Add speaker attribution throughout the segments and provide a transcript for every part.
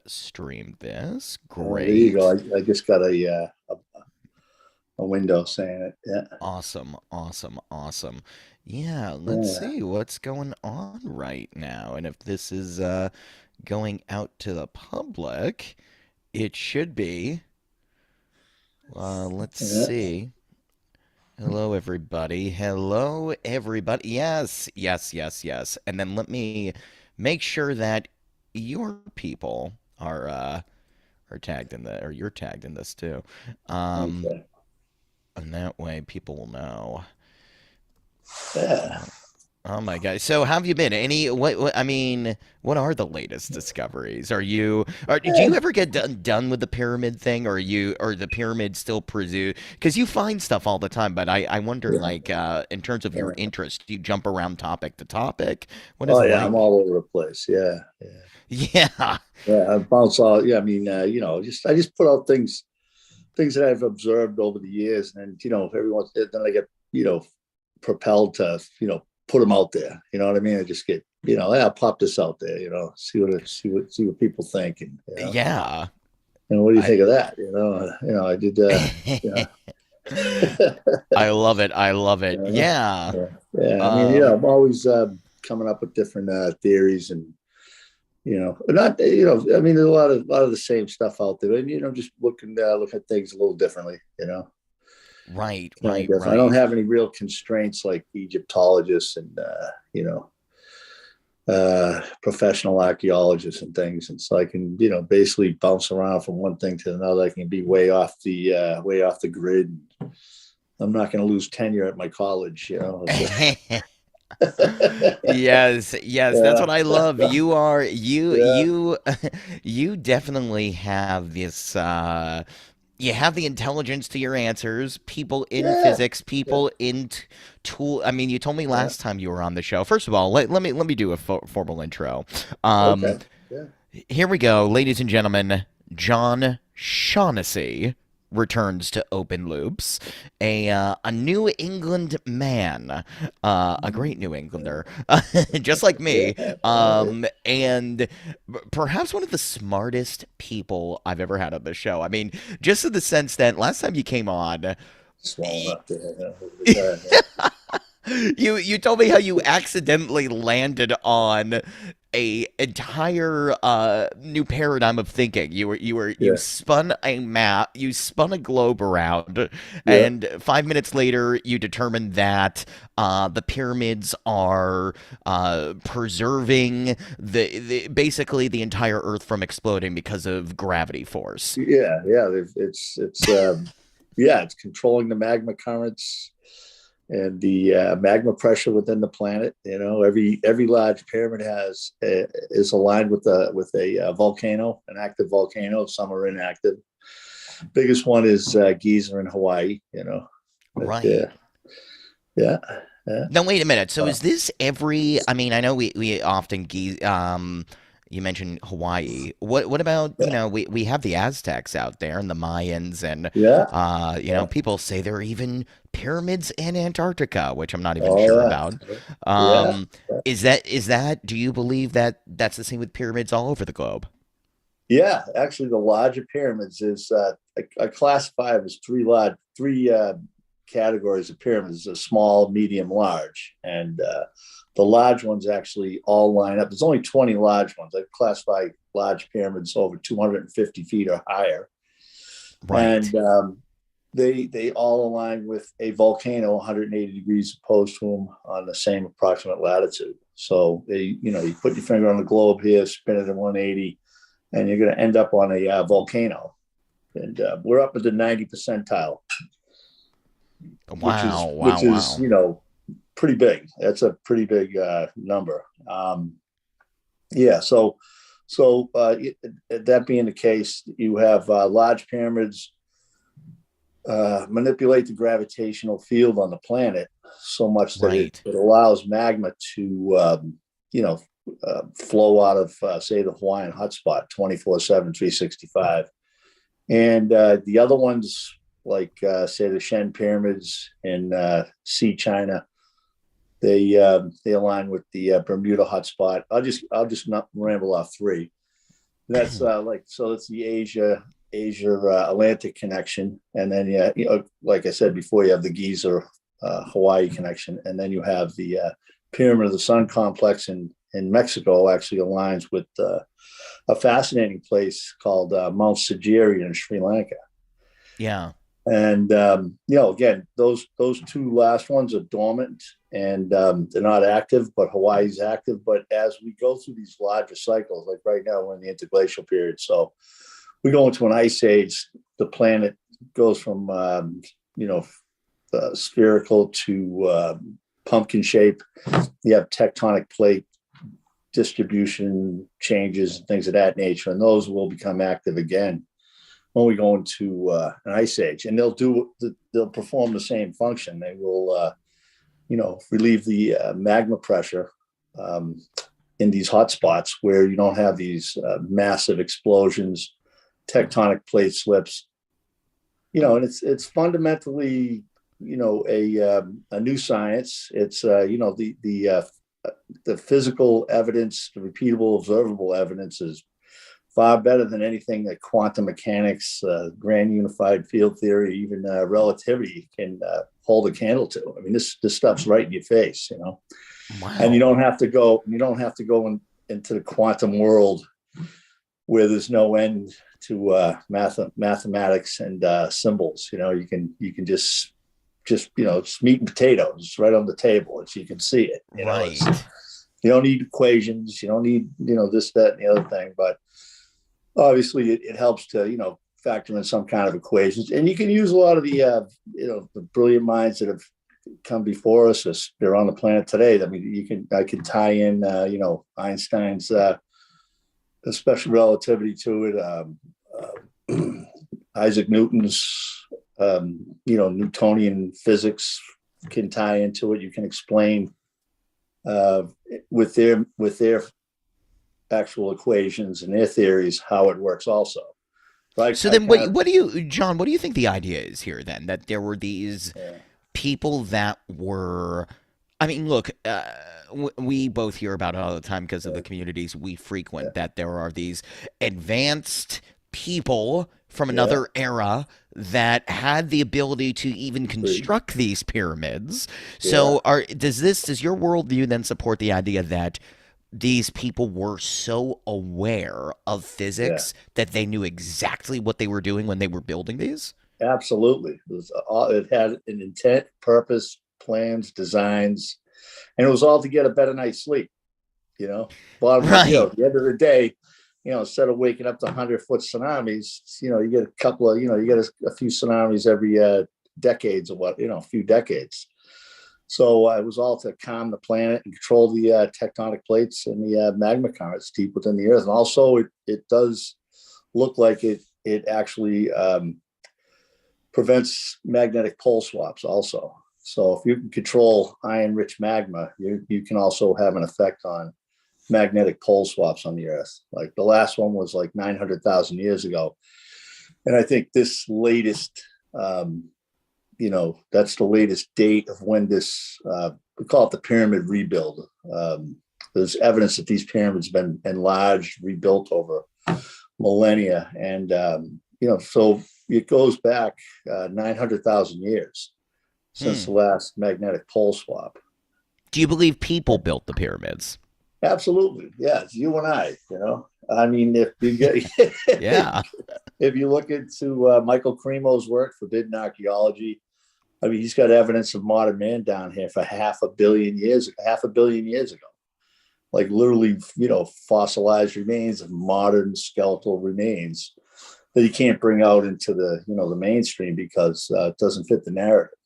Speaker 1: stream this.
Speaker 2: There you go.
Speaker 1: Great.
Speaker 2: I just got a window saying it. Yeah.
Speaker 1: Awesome, awesome, awesome. Yeah, let's
Speaker 2: Yeah.
Speaker 1: see what's going on right now. And if this is going out to the public, it should be. Let's
Speaker 2: Yeah.
Speaker 1: see. Hello, everybody. Hello, everybody. Yes, yes, yes, yes. And then let me make sure that your people are tagged in the or you're tagged in this too. Um,
Speaker 2: Okay.
Speaker 1: and that way people will know.
Speaker 2: Yeah.
Speaker 1: Uh, oh my God. So how have you been? What I mean, what are the latest discoveries? Do you
Speaker 2: Yeah.
Speaker 1: ever get done with the pyramid thing, or the pyramid still pursue? Because you find stuff all the time, but I wonder,
Speaker 2: Yeah.
Speaker 1: like, in terms of your
Speaker 2: Yeah.
Speaker 1: interest, do you jump around topic to topic? What is
Speaker 2: Oh
Speaker 1: it
Speaker 2: yeah. I'm
Speaker 1: like?
Speaker 2: all over the place. Yeah. Yeah.
Speaker 1: Yeah.
Speaker 2: Yeah. I bounce all. Yeah. I mean, just I just put out things that I've observed over the years, and every once then I get propelled to put them out there. You know what I mean? I just get hey, I'll pop this out there. See what people think, and
Speaker 1: Yeah.
Speaker 2: and what do you
Speaker 1: I
Speaker 2: think of that? I did. Yeah.
Speaker 1: I love it. I love it.
Speaker 2: Yeah.
Speaker 1: Yeah.
Speaker 2: Yeah. Yeah. I mean,
Speaker 1: Um,
Speaker 2: I'm always coming up with different theories, and not I mean, there's a lot of the same stuff out there, and just look at things a little differently.
Speaker 1: right,
Speaker 2: Kind of
Speaker 1: right,
Speaker 2: different. I don't
Speaker 1: right.
Speaker 2: have any real constraints like Egyptologists and professional archaeologists and things, and so I can basically bounce around from one thing to another. I can be way off the grid. I'm not going to lose tenure at my college.
Speaker 1: Yes, yes, that's
Speaker 2: Yeah,
Speaker 1: what I love.
Speaker 2: yeah,
Speaker 1: You definitely have this you have the intelligence to your answers. People in
Speaker 2: yeah,
Speaker 1: physics,
Speaker 2: yeah,
Speaker 1: people in tool. I mean, you told me
Speaker 2: yeah.
Speaker 1: last time you were on the show. First of all, let me do a formal intro.
Speaker 2: Okay,
Speaker 1: Um,
Speaker 2: yeah.
Speaker 1: Here we go, ladies and gentlemen. John Shaughnessy returns to Open Loops, a New England man, a great New Englander, just like me,
Speaker 2: Yeah, yeah.
Speaker 1: and perhaps one of the smartest people I've ever had on the show. I mean, just in the sense that last time you came on,
Speaker 2: Swollen up there. Over the time, yeah.
Speaker 1: you told me how you accidentally landed on a entire new paradigm of thinking. You
Speaker 2: Yeah,
Speaker 1: spun a map, you spun a globe around,
Speaker 2: yeah,
Speaker 1: and 5 minutes later you determined that the pyramids are preserving basically the entire Earth from exploding because of gravity force.
Speaker 2: yeah. It's controlling the magma currents and the magma pressure within the planet. Every large pyramid is aligned with a volcano, an active volcano. Some are inactive. Biggest one is Giza in Hawaii. But
Speaker 1: Right.
Speaker 2: yeah, yeah.
Speaker 1: Now wait a minute. So
Speaker 2: Uh,
Speaker 1: is this every? I mean, I know we often you mentioned Hawaii. What about
Speaker 2: yeah,
Speaker 1: we have the Aztecs out there and the Mayans and
Speaker 2: yeah, yeah.
Speaker 1: people say there are even pyramids in Antarctica, which I'm not even
Speaker 2: Oh
Speaker 1: sure
Speaker 2: yeah,
Speaker 1: about.
Speaker 2: yeah.
Speaker 1: Um, is that? Do you believe that that's the same with pyramids all over the globe?
Speaker 2: Yeah, actually, the larger pyramids is I classify them as three categories of pyramids: a small, medium, large, and the large ones actually all line up. There's only 20 large ones. I classify large pyramids over 250 feet or higher,
Speaker 1: Right.
Speaker 2: and they all align with a volcano 180 degrees opposed to them on the same approximate latitude. So you put your finger on the globe here, spin it at 180, and you're going to end up on a volcano. And we're up at the 90 percentile, which
Speaker 1: Wow.
Speaker 2: is
Speaker 1: Wow.
Speaker 2: which is
Speaker 1: Wow.
Speaker 2: pretty big. That's a pretty big number. Yeah. So that being the case, you have large pyramids manipulate the gravitational field on the planet so much that it,
Speaker 1: Right.
Speaker 2: it allows magma to you know flow out of say the Hawaiian hotspot 24/7, 365. And the other ones, like say the Shen pyramids in Sea China, they align with the Bermuda hotspot. I'll just not ramble off three. That's like so. It's the Asia Atlantic connection, and then yeah, like I said before, you have the Giza Hawaii connection, and then you have the Pyramid of the Sun complex in Mexico. Actually, aligns with a fascinating place called Mount Sigiri in Sri Lanka.
Speaker 1: Yeah.
Speaker 2: And again, those two last ones are dormant and they're not active, but Hawaii's active. But as we go through these larger cycles, like right now, we're in the interglacial period, so we go into an ice age. The planet goes from spherical to pumpkin shape. You have tectonic plate distribution changes and things of that nature, and those will become active again when we go into an ice age, and they'll perform the same function. They will relieve the magma pressure in these hot spots where you don't have these massive explosions, tectonic plate slips. And it's fundamentally a new science. It's the physical evidence, the repeatable, observable evidence is far better than anything that quantum mechanics, grand unified field theory, even relativity can hold a candle to. I mean, this stuff's right in your face, and you
Speaker 1: Wow.
Speaker 2: don't have to go. You don't have to go into the quantum world where there's no end to mathematics and symbols. You can just it's meat and potatoes. It's right on the table. You can see it.
Speaker 1: Right.
Speaker 2: You don't need equations. You don't need this, that, and the other thing, but obviously it helps to factor in some kind of equations, and you can use a lot of the brilliant minds that have come before us as they're on the planet today. I mean, I can tie in Einstein's special relativity to it, Isaac Newton's Newtonian physics can tie into it. You can explain with their actual equations and their theories how it works also. Right.
Speaker 1: So
Speaker 2: I
Speaker 1: then,
Speaker 2: kind of
Speaker 1: what do you, John? What do you think the idea is here? Then that there were these
Speaker 2: yeah,
Speaker 1: people that were. I mean, look, we both hear about it all the time because of the communities we
Speaker 2: yeah,
Speaker 1: frequent. That there are these advanced people from
Speaker 2: yeah,
Speaker 1: another era that had the ability to even
Speaker 2: agreed.
Speaker 1: construct these pyramids.
Speaker 2: Yeah,
Speaker 1: So, does your worldview then support the idea that these people were so aware of
Speaker 2: yeah,
Speaker 1: physics that they knew exactly what they were doing when they were building these?
Speaker 2: absolutely. It had an intent, purpose, plans, designs, and it was all to get a better night's sleep. Bottom,
Speaker 1: Right.
Speaker 2: at the end of the day, instead of waking up to 100-foot tsunamis, you get a couple of, you get a few tsunamis every decades or a few decades. So it was all to calm the planet and control the tectonic plates and the magma currents deep within the earth. And also, it does look like it actually prevents magnetic pole swaps. Also, so if you can control iron-rich magma, you can also have an effect on magnetic pole swaps on the Earth. Like the last one was like 900,000 years ago, and I think this latest that's the latest date of when this we call it the pyramid rebuild. There's evidence that these pyramids have been enlarged, rebuilt over millennia, and so it goes back 900,000 years since
Speaker 1: Hmm.
Speaker 2: the last magnetic pole swap.
Speaker 1: Do you believe people built the pyramids?
Speaker 2: Absolutely, yeah, it's you and I. I mean, if you get
Speaker 1: Yeah.
Speaker 2: if you look into Michael Cremo's work, Forbidden Archaeology, I mean, he's got evidence of modern man down here for half a billion years ago. Like literally, fossilized remains of modern skeletal remains that you can't bring out into the mainstream because it doesn't fit the narrative.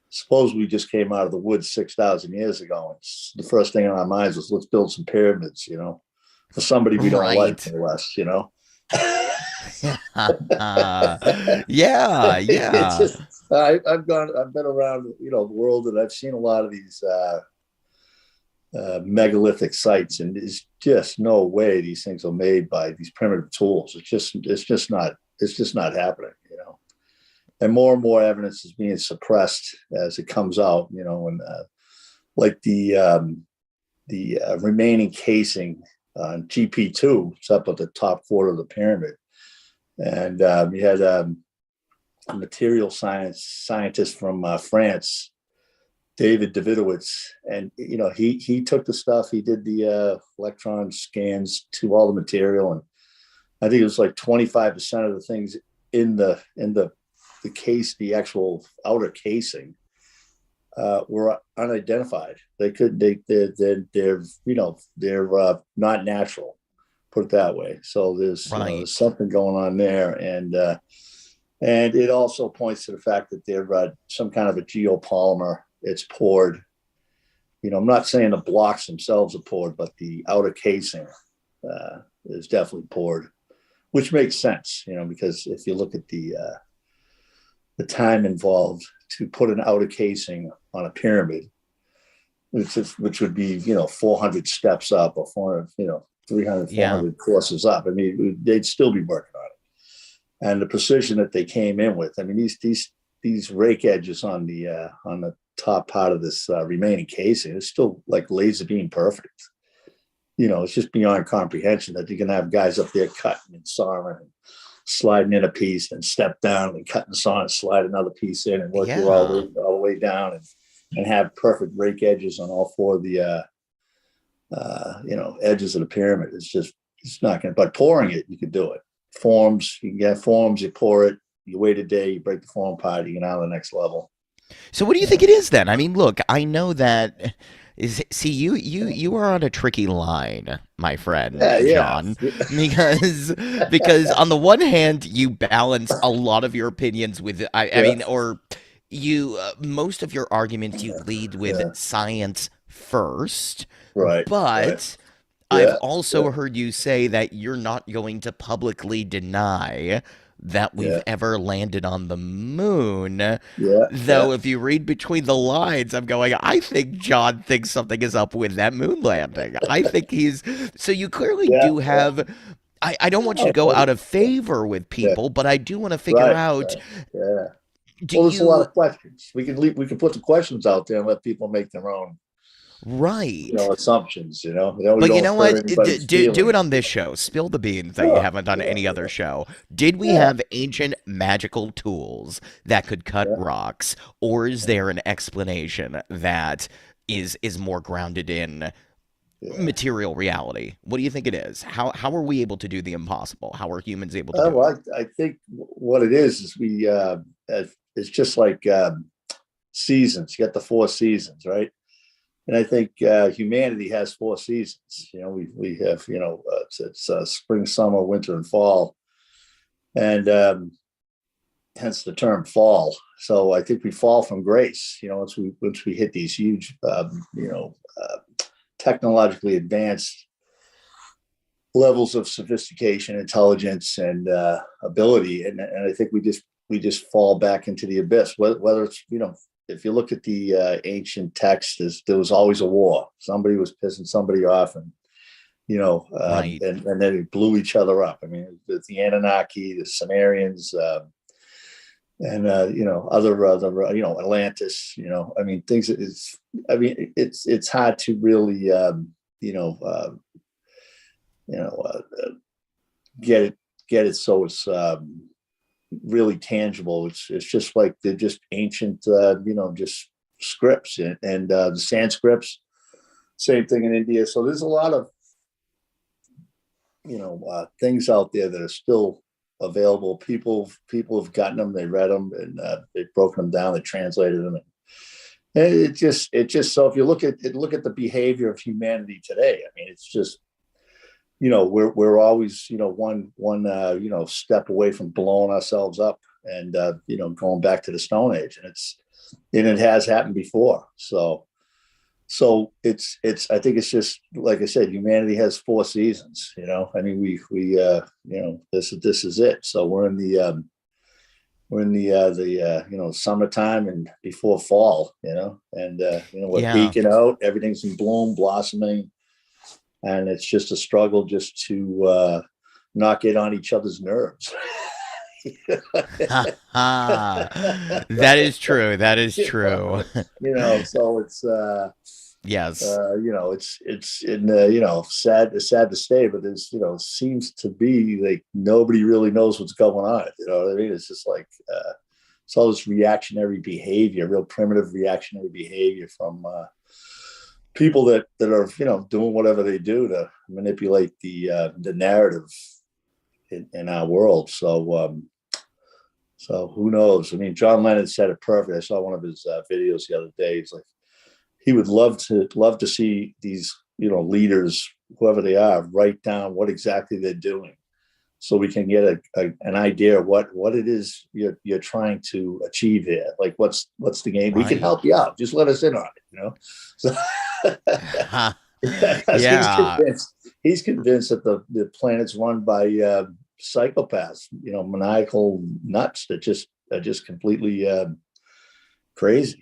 Speaker 2: Suppose we just came out of the woods 6,000 years ago. And the first thing on our minds was let's build some pyramids. For somebody we don't like,
Speaker 1: Right.
Speaker 2: no less.
Speaker 1: Yeah.
Speaker 2: It's
Speaker 1: Yeah.
Speaker 2: just I've been around the world, and I've seen a lot of these megalithic sites, and there's just no way these things are made by these primitive tools. It's just not happening. And more evidence is being suppressed as it comes out. And like the remaining casing. GP2. It's up at the top quarter of the pyramid, and you had a material scientist from France, David Davidowitz, and he took the stuff. He did the electron scans to all the material, and I think it was like 25% of the things in the case, the actual outer casing, were unidentified. They could they're not natural. Put it that way. So there's
Speaker 1: Right.
Speaker 2: something going on there, and it also points to the fact that they're some kind of a geopolymer. It's poured. I'm not saying the blocks themselves are poured, but the outer casing is definitely poured, which makes sense. Because if you look at the time involved to put an outer casing on a pyramid, which would be 400 steps up or 400, 300,
Speaker 1: Yeah.
Speaker 2: 400 courses up. I mean, they'd still be working on it, and the precision that they came in with. I mean, these rake edges on the top part of this remaining casing is still like laser beam perfect. It's just beyond comprehension that you're going to have guys up there cutting and sawing and sliding in a piece and step down and cut and saw and slide another piece in and work you
Speaker 1: Yeah.
Speaker 2: all the way down and have perfect rake edges on all four of the edges of the pyramid. It's not going to, but pouring it, you can do it. Forms, you can get forms, you pour it, you wait a day, you break the form apart, you get on to the next level.
Speaker 1: So what do you think
Speaker 2: Yeah.
Speaker 1: it is then? I mean, look, I know that is see you are on a tricky line, my friend
Speaker 2: Yeah.
Speaker 1: John, because on the one hand you balance a lot of your opinions with I
Speaker 2: Yeah.
Speaker 1: mean or you most of your arguments you lead with
Speaker 2: Yeah.
Speaker 1: science first,
Speaker 2: Right. Right.
Speaker 1: but I've
Speaker 2: Yeah.
Speaker 1: also
Speaker 2: Yeah.
Speaker 1: heard you say that you're not going to publicly deny that we've
Speaker 2: Yeah.
Speaker 1: ever landed on the moon.
Speaker 2: Yeah. Yeah.
Speaker 1: Though, if you read between the lines, I'm going, I think John thinks something is up with that moon landing. I think he's. So, you clearly
Speaker 2: Yeah.
Speaker 1: do
Speaker 2: Yeah.
Speaker 1: have. I don't want you to
Speaker 2: Oh,
Speaker 1: go out of
Speaker 2: yeah.
Speaker 1: favor with
Speaker 2: Yeah.
Speaker 1: people, but I do want to figure
Speaker 2: Right.
Speaker 1: out,
Speaker 2: Right. Yeah.
Speaker 1: do
Speaker 2: Well, there's a lot
Speaker 1: you.
Speaker 2: of questions. We can put the questions out there and let people make their own,
Speaker 1: Right.
Speaker 2: assumptions. Then we
Speaker 1: But you
Speaker 2: don't
Speaker 1: know
Speaker 2: hurt
Speaker 1: what?
Speaker 2: anybody's
Speaker 1: Do it
Speaker 2: feelings.
Speaker 1: on this show. Spill the beans that you
Speaker 2: Sure.
Speaker 1: haven't done
Speaker 2: Yeah.
Speaker 1: any other show. Did we
Speaker 2: Yeah.
Speaker 1: have ancient magical tools that could cut
Speaker 2: Yeah.
Speaker 1: rocks, or is there an explanation that is more grounded in
Speaker 2: Yeah.
Speaker 1: material reality? What do you think it is? How are we able to do the impossible? How are humans able to do it?
Speaker 2: Well, I think what it is it's just like seasons. You got the four seasons, right? And I think humanity has four seasons. We have it's spring, summer, winter, and fall, and hence the term fall. So I think we fall from grace. Once we hit these huge, technologically advanced levels of sophistication, intelligence, and ability, and I think we just fall back into the abyss. Whether it's if you look at the ancient texts, there was always a war. Somebody was pissing somebody off, and
Speaker 1: Right.
Speaker 2: and then it blew each other up. I mean, the Anunnaki, the Sumerians, and other Atlantis. I mean, things. It's hard to really you know uh, get it so it's really tangible. It's just like they're just ancient, just scripts, and the Sanskrits, same thing in India. So there's a lot of things out there that are still available. People have gotten them, they read them, and they've broken them down, they translated them. And it just so if you look at the behavior of humanity today, I mean, it's just we're always one step away from blowing ourselves up and going back to the Stone Age, and it has happened before. So it's I think it's just like I said, humanity has four seasons. I mean, we this is it. So we're in the summertime and before fall. And we're
Speaker 1: Yeah.
Speaker 2: peaking out, everything's in bloom, blossoming, and it's just a struggle just to not get on each other's nerves.
Speaker 1: Ha ha. That is true. That is true.
Speaker 2: So it's
Speaker 1: Yes.
Speaker 2: It's in sad to say, but there's seems to be like nobody really knows what's going on. You know what I mean? It's just like it's all this reactionary behavior, real primitive reactionary behavior from people that are doing whatever they do to manipulate the narrative in our world. So who knows? I mean, John Lennon said it perfect. I saw one of his videos the other day. He's like, he would love to see these leaders, whoever they are, write down what exactly they're doing, so we can get an idea of what it is you're trying to achieve here. Like what's the game? We can
Speaker 1: Right.
Speaker 2: help you out. Just let us in on it. So because
Speaker 1: Yeah.
Speaker 2: he's convinced that the planet's run by psychopaths, maniacal nuts that just are just completely crazy.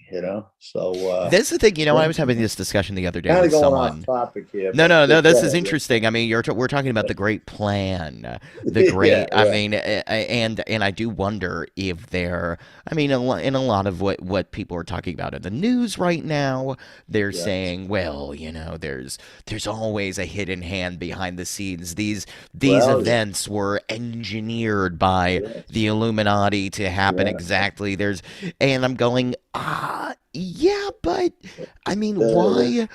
Speaker 2: So
Speaker 1: This is the thing,
Speaker 2: yeah,
Speaker 1: I was having this discussion the other day
Speaker 2: kind of
Speaker 1: with
Speaker 2: going off
Speaker 1: someone.
Speaker 2: topic here,
Speaker 1: No,
Speaker 2: but
Speaker 1: no, no. This
Speaker 2: yeah,
Speaker 1: is interesting. I mean, we're talking about the great plan, the
Speaker 2: yeah,
Speaker 1: great. I
Speaker 2: yeah,
Speaker 1: mean, and I do wonder if there. I mean, in a lot of what people are talking about in the news right now, they're
Speaker 2: yeah.
Speaker 1: saying, well, there's always a hidden hand behind the scenes. These
Speaker 2: Well, yeah,
Speaker 1: events were engineered by
Speaker 2: yes,
Speaker 1: the Illuminati to happen
Speaker 2: yeah.
Speaker 1: exactly. And I'm going, yeah, but I mean,
Speaker 2: Uh,
Speaker 1: why?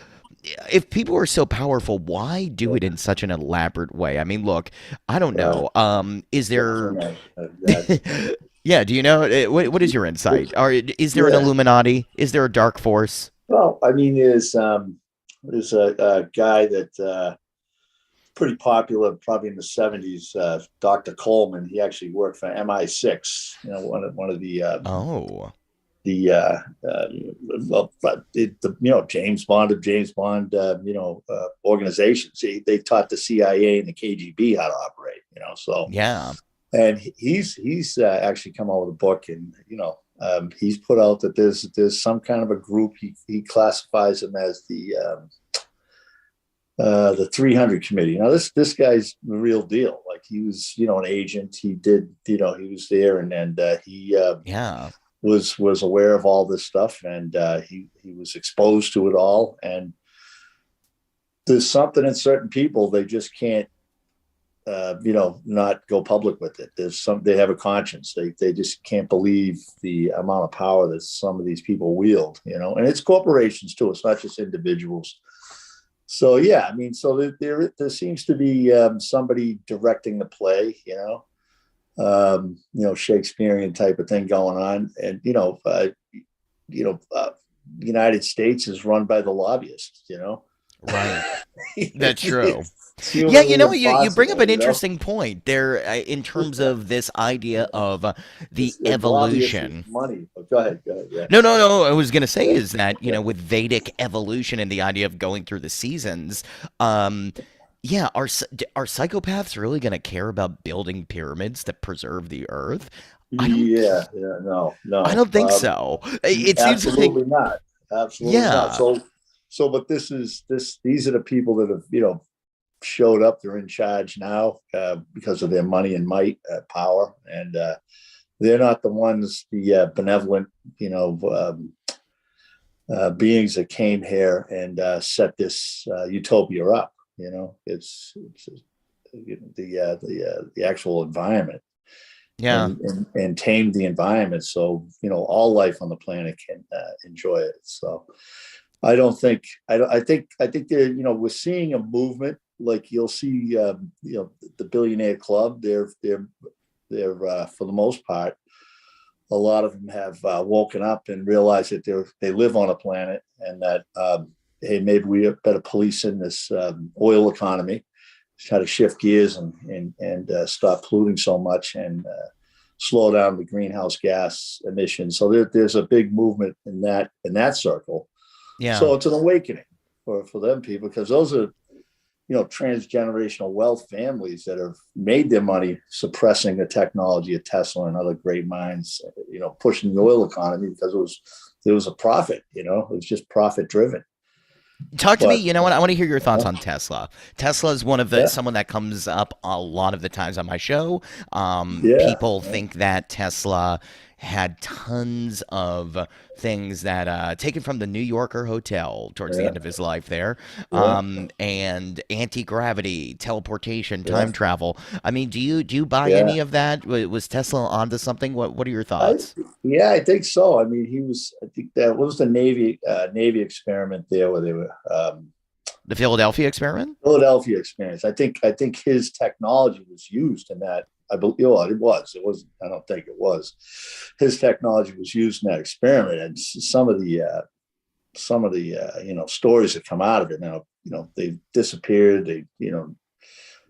Speaker 1: If people are so powerful, why do it in such an elaborate way? I mean, look, I don't
Speaker 2: well,
Speaker 1: know. Is
Speaker 2: yes or
Speaker 1: there?
Speaker 2: no? That,
Speaker 1: Yeah, do you know what is your insight? Or is there an
Speaker 2: yeah.
Speaker 1: Illuminati? Is there a dark force?
Speaker 2: Well, I mean, there's a guy that pretty popular, probably in the '70s. Dr. Coleman. He actually worked for MI6. One of
Speaker 1: Oh,
Speaker 2: the well, James Bond of James Bond, organizations. They taught the CIA and the KGB how to operate. So
Speaker 1: yeah,
Speaker 2: and he's actually come out with a book, and he's put out that there's some kind of a group. He classifies them as the 300 committee. Now this guy's the real deal. Like he was an agent. He did he was there, and he
Speaker 1: yeah,
Speaker 2: was aware of all this stuff, and he was exposed to it all. And there's something in certain people they just can't not go public with it. They have a conscience. They just can't believe the amount of power that some of these people wield, and it's corporations too. It's not just individuals. So yeah, I mean, so there seems to be somebody directing the play, Shakespearean type of thing going on, and you know, uh, United States is run by the lobbyists,
Speaker 1: right. That's true.
Speaker 2: it's
Speaker 1: Yeah,
Speaker 2: humanly
Speaker 1: you bring up
Speaker 2: impossible,
Speaker 1: an interesting point there in terms of this idea of the
Speaker 2: It's lobbyists with
Speaker 1: evolution.
Speaker 2: money. But go ahead, yeah.
Speaker 1: No, no, no. I was gonna say is that with Vedic evolution and the idea of going through the seasons, um, yeah, are psychopaths really gonna care about building pyramids that preserve the Earth? I don't,
Speaker 2: Yeah, yeah, no,
Speaker 1: I
Speaker 2: no,
Speaker 1: don't think so. It seems like,
Speaker 2: absolutely not, absolutely not.
Speaker 1: yeah,
Speaker 2: But these are the people that have showed up. They're in charge now because of their money and might, power, and they're not the ones, the benevolent, beings that came here and set this utopia up. It's the actual environment,
Speaker 1: yeah,
Speaker 2: and tame the environment so all life on the planet can enjoy it. So I think that we're seeing a movement. Like you'll see, the billionaire club. They're for the most part, a lot of them have woken up and realized that they live on a planet, and that hey, maybe we better police in this oil economy, try to shift gears and stop polluting so much, and slow down the greenhouse gas emissions. So there's a big movement in that circle.
Speaker 1: yeah.
Speaker 2: So it's an awakening for them people, because those are transgenerational wealth families that have made their money suppressing the technology of Tesla and other great minds, pushing the oil economy because it was a profit, it was just profit driven.
Speaker 1: Talk to me.
Speaker 2: But
Speaker 1: You know what? I want to hear your thoughts on Tesla. Tesla is one of the
Speaker 2: yeah,
Speaker 1: someone that comes up a lot of the times on my show.
Speaker 2: yeah,
Speaker 1: People think that Tesla had tons of things that taken from the New Yorker Hotel towards the
Speaker 2: Yeah,
Speaker 1: end of his life there,
Speaker 2: yeah,
Speaker 1: and anti gravity, teleportation,
Speaker 2: yeah,
Speaker 1: time travel. I mean, do you buy
Speaker 2: yeah.
Speaker 1: any of that? Was Tesla onto something? What are your
Speaker 2: I
Speaker 1: thoughts?
Speaker 2: yeah, I think so. I mean, he was. I think that what was the Navy experiment there where they were
Speaker 1: The Philadelphia experiment?
Speaker 2: Philadelphia experience. I think his technology was used in that. I believe it was. It was. I don't think it was. His technology was used in that experiment, and some of the stories that come out of it now. They disappeared. They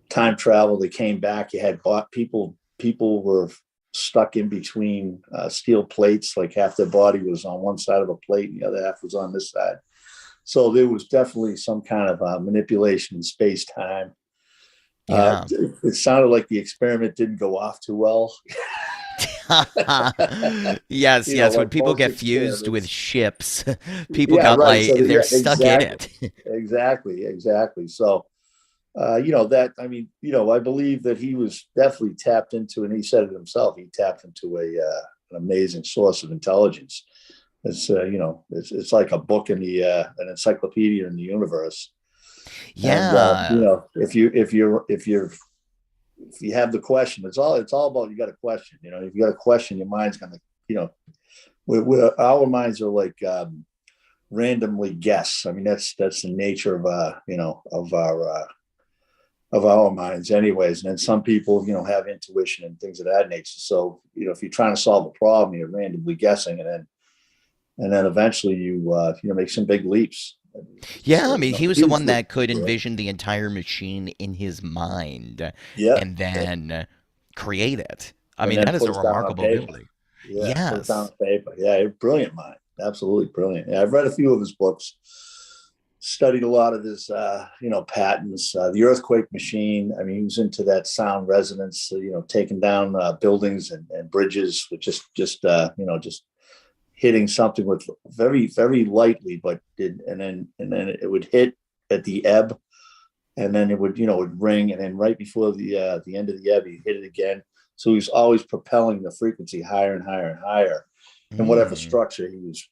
Speaker 2: time travel. They came back. You had bought people. People were stuck in between steel plates. Like half their body was on one side of a plate, and the other half was on this side. So there was definitely some kind of manipulation in space time.
Speaker 1: Yeah.
Speaker 2: It sounded like the experiment didn't go off too well.
Speaker 1: Yes, yes. When
Speaker 2: Like
Speaker 1: people
Speaker 2: most
Speaker 1: get fused with
Speaker 2: experiments.
Speaker 1: ships, people
Speaker 2: Yeah,
Speaker 1: got
Speaker 2: right.
Speaker 1: like
Speaker 2: So
Speaker 1: they're
Speaker 2: yeah,
Speaker 1: stuck in
Speaker 2: exactly,
Speaker 1: it.
Speaker 2: exactly. So that I mean, I believe that he was definitely tapped into, and he said it himself. He tapped into an amazing source of intelligence. It's like a book in the an encyclopedia in the universe. And
Speaker 1: Yeah.
Speaker 2: if you have the question, it's all about you got a question. If you got a question, your mind's gonna you know our minds are like randomly guess. I mean that's the nature of of our minds anyways. And then some people have intuition and things of that nature. So if you're trying to solve a problem, you're randomly guessing, and then eventually you make some big leaps.
Speaker 1: Yeah, I mean, he was the
Speaker 2: Huge
Speaker 1: one
Speaker 2: leaps.
Speaker 1: that could envision the entire machine in his mind
Speaker 2: Yeah,
Speaker 1: and then create it. I
Speaker 2: and
Speaker 1: mean,
Speaker 2: then
Speaker 1: that is
Speaker 2: put
Speaker 1: a
Speaker 2: it down on
Speaker 1: remarkable
Speaker 2: paper.
Speaker 1: ability.
Speaker 2: Yeah, put it down
Speaker 1: Yes.
Speaker 2: on paper. Yeah, brilliant mind, absolutely brilliant. Yeah, I've read a few of his books, studied a lot of his patents. The earthquake machine. I mean, he was into that sound resonance. Taking down buildings and bridges with just hitting something with very very lightly, but and then it would hit at the ebb, and then it would ring, and then right before the end of the ebb, he hit it again. So he was always propelling the frequency higher and higher and higher, in whatever
Speaker 1: Mm.
Speaker 2: structure he was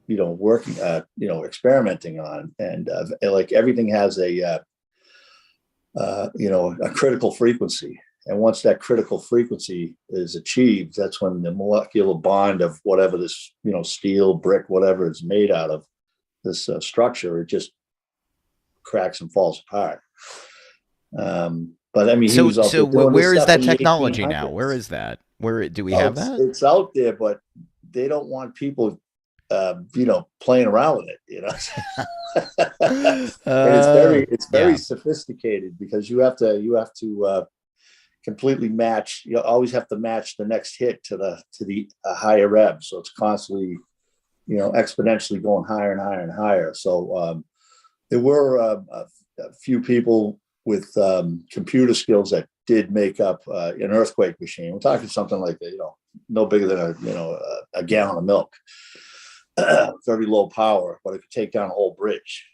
Speaker 2: working experimenting on. And like everything has a critical frequency, and once that critical frequency is achieved, that's when the molecular bond of whatever this steel, brick, whatever it's made out of, this structure, it just cracks and falls apart. But I mean, he
Speaker 1: So,
Speaker 2: was out
Speaker 1: so
Speaker 2: there doing this
Speaker 1: where is
Speaker 2: stuff
Speaker 1: that
Speaker 2: in the
Speaker 1: technology now? Where
Speaker 2: 1800s.
Speaker 1: is that? Where do we
Speaker 2: Oh,
Speaker 1: have
Speaker 2: it's
Speaker 1: that?
Speaker 2: it's out there, but they don't want people, playing around with it. And it's very
Speaker 1: Yeah.
Speaker 2: sophisticated, because you have to completely match. You always have to match the next hit to the higher ebb. So it's constantly, exponentially going higher and higher and higher. So there were a few people with computer skills that did make up an earthquake machine. We're talking something like no bigger than a gallon of milk, very low power, but it could take down a whole bridge.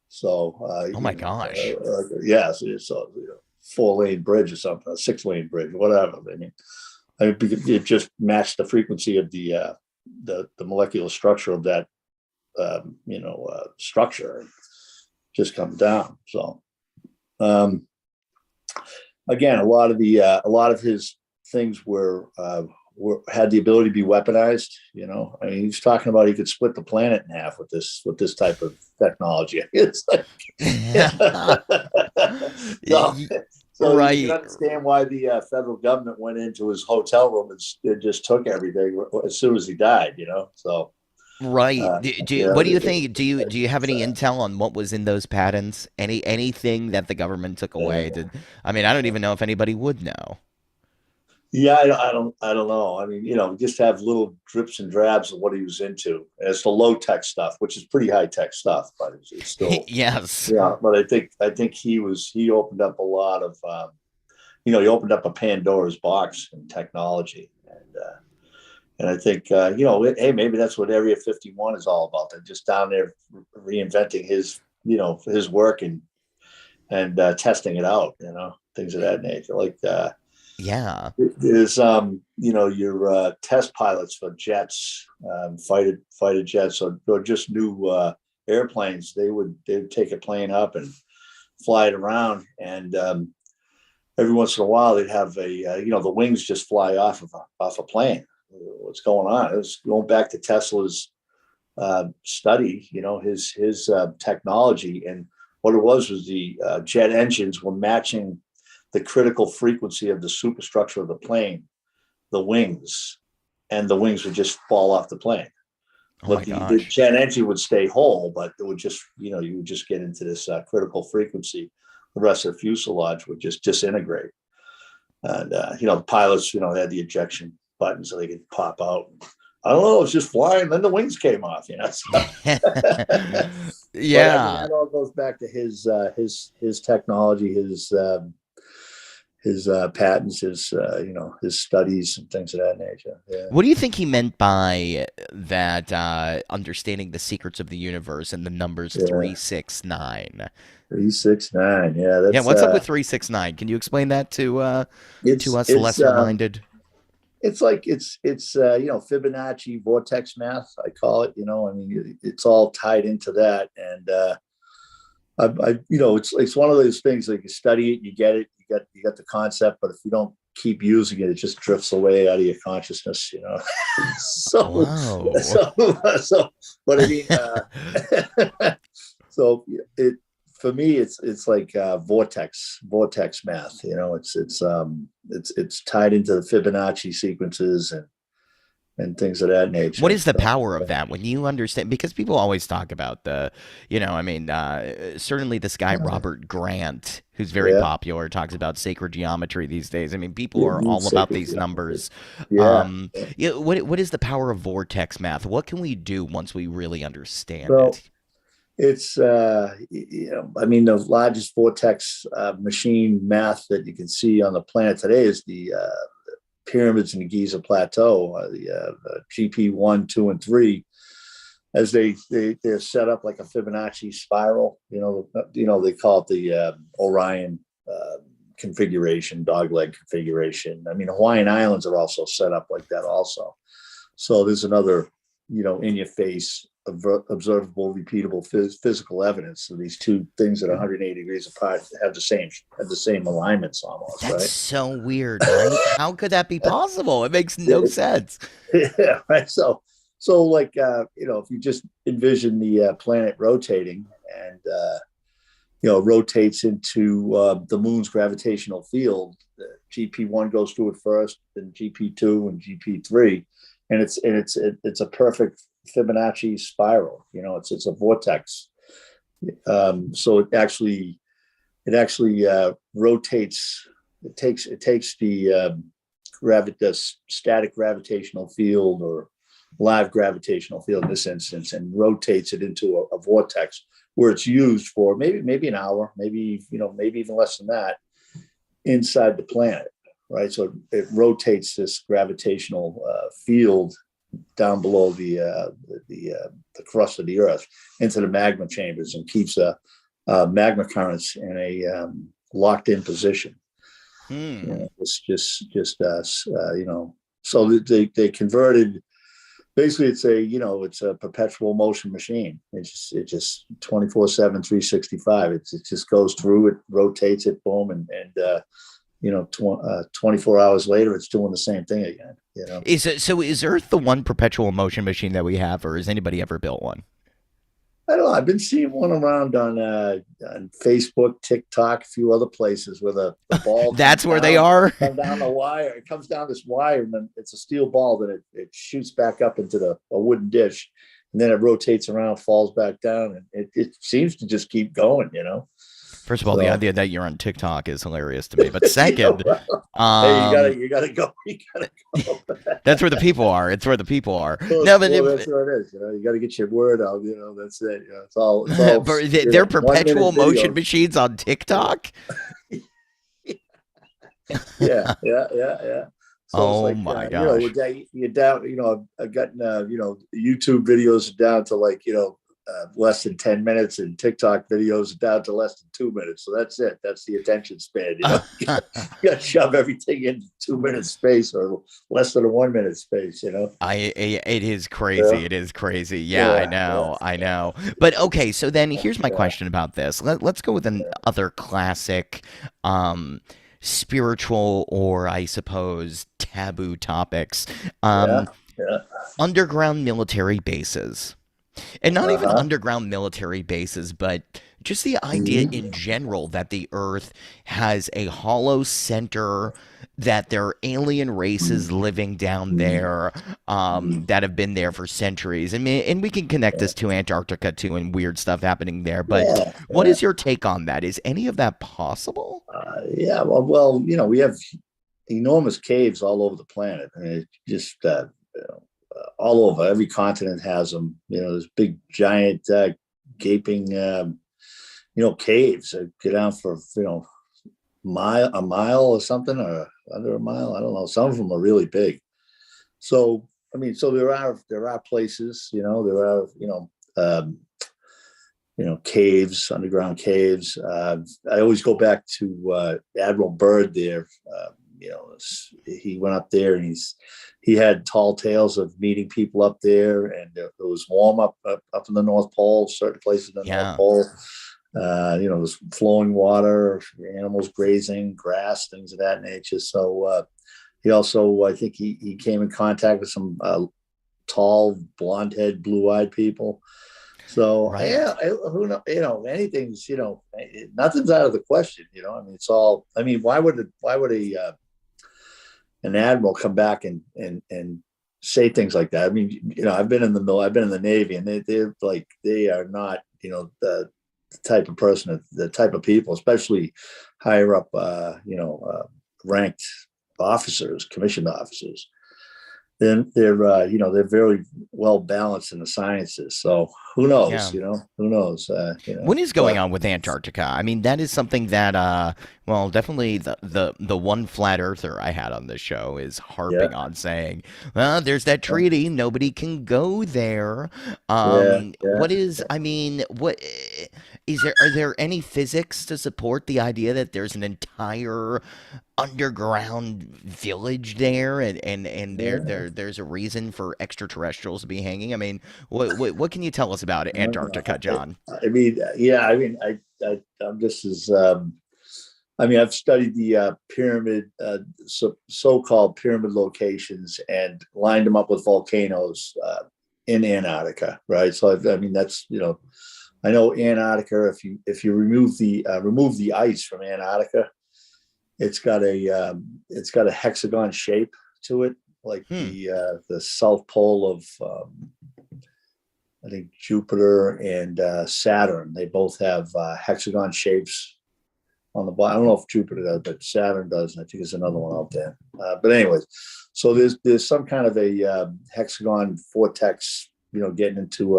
Speaker 2: So
Speaker 1: Oh my gosh.
Speaker 2: yeah, so 4-lane bridge or something, a 6-lane bridge, whatever. I mean, it just matched the frequency of the molecular structure of that structure, just comes down. So um, again, a lot of his things had the ability to be weaponized. I mean, he's talking about he could split the planet in half with this type of technology. It's like, so, so you can
Speaker 1: Right.
Speaker 2: understand why the federal government went into his hotel room and just took everything as soon as he died. So
Speaker 1: Right.
Speaker 2: uh,
Speaker 1: What
Speaker 2: yeah,
Speaker 1: do you think? Do you have
Speaker 2: it's,
Speaker 1: any intel on what was in those patents? Anything that the government took away?
Speaker 2: uh,
Speaker 1: I mean, I don't even know if anybody would know.
Speaker 2: yeah, I don't know. I mean, just have little drips and drabs of what he was into. And it's the low tech stuff, which is pretty high tech stuff, but it's still,
Speaker 1: Yes.
Speaker 2: yeah. But I think he opened up a lot of, he opened up a Pandora's box in technology, and I think hey, maybe that's what Area 51 is all about. They're just down there reinventing his work and testing it out, things of that nature, like.
Speaker 1: Yeah.
Speaker 2: Is your test pilots for jets, fighter jets, or just new airplanes. They'd take a plane up and fly it around, and every once in a while they'd have the wings just fly off a plane. What's going on? It was going back to Tesla's study, his technology, and what it was the jet engines were matching the critical frequency of the superstructure of the plane, the wings, and the wings would just fall off the plane.
Speaker 1: Oh
Speaker 2: But
Speaker 1: my
Speaker 2: the
Speaker 1: gosh.
Speaker 2: jet engine would stay whole, but it would just, you would just get into this critical frequency. The rest of the fuselage would just disintegrate. And, the pilots, they had the ejection button so they could pop out. I don't know, it was just flying. Then the wings came off, So. But I mean,
Speaker 1: Yeah.
Speaker 2: that all goes back to his technology, his patents, his studies and things of that nature. Yeah,
Speaker 1: What do you think he meant by that, understanding the secrets of the universe and the numbers
Speaker 2: yeah.
Speaker 1: 369?
Speaker 2: 369. Yeah,
Speaker 1: Yeah,
Speaker 2: that's
Speaker 1: what's up with 369? Can you explain that to
Speaker 2: it's
Speaker 1: us
Speaker 2: it's
Speaker 1: lesser minded?
Speaker 2: it's like it's Fibonacci vortex math. I call it. I mean, it's all tied into that, and it's one of those things like you study it, you get it, you got the concept, but if you don't keep using it, it just drifts away out of your consciousness. so
Speaker 1: Whoa.
Speaker 2: so so, but I mean, so it for me, it's like vortex math. It's tied into the Fibonacci sequences and things of that
Speaker 1: What
Speaker 2: nature.
Speaker 1: is the
Speaker 2: So
Speaker 1: power of that when you understand? Because people always talk about I mean, certainly this guy, Robert Grant, who's very
Speaker 2: yeah,
Speaker 1: popular, talks about sacred geometry these days. I mean, people
Speaker 2: you
Speaker 1: are
Speaker 2: need
Speaker 1: all about
Speaker 2: sacred
Speaker 1: these
Speaker 2: geometry.
Speaker 1: numbers.
Speaker 2: Yeah. Yeah.
Speaker 1: What is the power of vortex math? What can we do once we really understand
Speaker 2: So
Speaker 1: it?
Speaker 2: it's I mean, the largest vortex machine math that you can see on the planet today is the pyramids in the Giza Plateau, the GP 1, 2, and 3, as they're set up like a Fibonacci spiral. They call it the Orion configuration, dogleg configuration. I mean, Hawaiian Islands are also set up like that also. So there's another, in your face, observable, repeatable physical evidence of these two things that are 180 degrees apart have the same alignments almost,
Speaker 1: That's
Speaker 2: right?
Speaker 1: so weird, right? How could that be possible? It makes no sense.
Speaker 2: Yeah, right. So like if you just envision the planet rotating and rotates into the moon's gravitational field. The GP 1 goes through it first, then GP 2 and GP 3, and it's a perfect Fibonacci spiral. It's a vortex. So it actually rotates. It takes the static gravitational field, or live gravitational field in this instance, and rotates it into a vortex where it's used for maybe an hour, maybe even less than that, inside the planet, right? So it rotates this gravitational field down below the crust of the Earth into the magma chambers, and keeps magma currents in a locked in position.
Speaker 1: Hmm.
Speaker 2: It's just so they converted. Basically, it's a perpetual motion machine. It just 24/7, 365. It just goes through. It rotates it, boom, and 24 hours later, it's doing the same thing again.
Speaker 1: Is Earth the one perpetual motion machine that we have, or has anybody ever built one?
Speaker 2: I don't know. I've been seeing one around on Facebook, TikTok, a few other places where the ball
Speaker 1: That's where they are.
Speaker 2: comes down the wire. It comes down this wire, and then it's a steel ball that it shoots back up into a wooden dish, and then it rotates around, falls back down, and it seems to just keep going.
Speaker 1: First of all, the
Speaker 2: So
Speaker 1: idea that you're on TikTok is hilarious to me. But
Speaker 2: yeah,
Speaker 1: second,
Speaker 2: well, hey, you gotta
Speaker 1: um,
Speaker 2: you gotta go. You gotta go.
Speaker 1: that's where the people are. It's where the people are.
Speaker 2: Well,
Speaker 1: No, but
Speaker 2: well, that's what it is. You got to get your word out. That's it. It's all
Speaker 1: they're
Speaker 2: 1 minute
Speaker 1: perpetual motion
Speaker 2: videos.
Speaker 1: machines on
Speaker 2: Yeah.
Speaker 1: TikTok.
Speaker 2: Yeah, yeah, yeah, yeah. So it's
Speaker 1: Oh
Speaker 2: like
Speaker 1: my gosh.
Speaker 2: you're down. I've gotten YouTube videos down to like less than 10 minutes, and TikTok videos are down to less than 2 minutes. So that's it. That's the attention span. You got to shove everything into 2 minute space or less than a 1 minute space.
Speaker 1: it is crazy.
Speaker 2: Yeah,
Speaker 1: It is crazy. Yeah, I
Speaker 2: yeah, yeah,
Speaker 1: know. I know. But okay, so then here's my
Speaker 2: yeah,
Speaker 1: question about this. Let's go with another classic um spiritual or I suppose taboo topics.
Speaker 2: yeah,
Speaker 1: Um
Speaker 2: yeah.
Speaker 1: Underground military bases. And not
Speaker 2: Uh
Speaker 1: even
Speaker 2: huh.
Speaker 1: underground military bases, but just the idea in
Speaker 2: Mm-hmm.
Speaker 1: general that the Earth has a hollow center, that there are alien races living down there
Speaker 2: Mm-hmm.
Speaker 1: that have been there for centuries. And we can connect this to Antarctica too and weird stuff happening there. But
Speaker 2: Yeah,
Speaker 1: what
Speaker 2: yeah,
Speaker 1: is your take on that? Is any of that possible?
Speaker 2: yeah. Well, we have enormous caves all over the planet. I mean, it's just all over. Every continent has them. There's big, giant, gaping, caves that get down for a mile or something, or under a mile. I don't know. Some of them are really big. So I mean, so there are places. There are caves, underground caves. I always go back to Admiral Byrd there. He went up there and he had tall tales of meeting people up there, and it was warm up in the North Pole, certain places in the North
Speaker 1: Yeah,
Speaker 2: Pole. There's flowing water, animals grazing, grass, things of that nature. So he also, I think, he came in contact with some tall, blonde-head, blue-eyed people. So yeah,
Speaker 1: right.
Speaker 2: who know? Anything's nothing's out of the question. I mean, it's all. I mean, why would an admiral come back and say things like that? I mean, I've been in I've been in the Navy, and they are not the type of person, the type of people, especially higher up, ranked officers, commissioned officers. Then they're very well balanced in the sciences. So who knows?
Speaker 1: Yeah.
Speaker 2: Who knows?
Speaker 1: What is going
Speaker 2: But
Speaker 1: on with Antarctica? I mean, that is something that, well, definitely the one flat earther I had on the show is
Speaker 2: yeah,
Speaker 1: harping on saying, well, there's that
Speaker 2: yeah,
Speaker 1: treaty, nobody can go there.
Speaker 2: yeah, yeah.
Speaker 1: What is, I mean, what is there? Are there any physics to support the idea that there's an entire underground village there, and
Speaker 2: Yeah.
Speaker 1: there's a reason for extraterrestrials to be hanging? I mean, what can you tell us about Antarctica,
Speaker 2: I,
Speaker 1: John?
Speaker 2: I mean, yeah. I mean, I'm just as. I mean, I've studied the pyramid, so-called pyramid locations, and lined them up with volcanoes in Antarctica, right? So I mean, that's I know Antarctica. If you remove the ice from Antarctica, it's got a hexagon shape to it, like
Speaker 1: Hmm.
Speaker 2: the South Pole of I think Jupiter and Saturn. They both have hexagon shapes on the bottom. I don't know if Jupiter does, but Saturn does, and I think there's another one out there. But anyways, so there's some kind of a hexagon vortex, getting into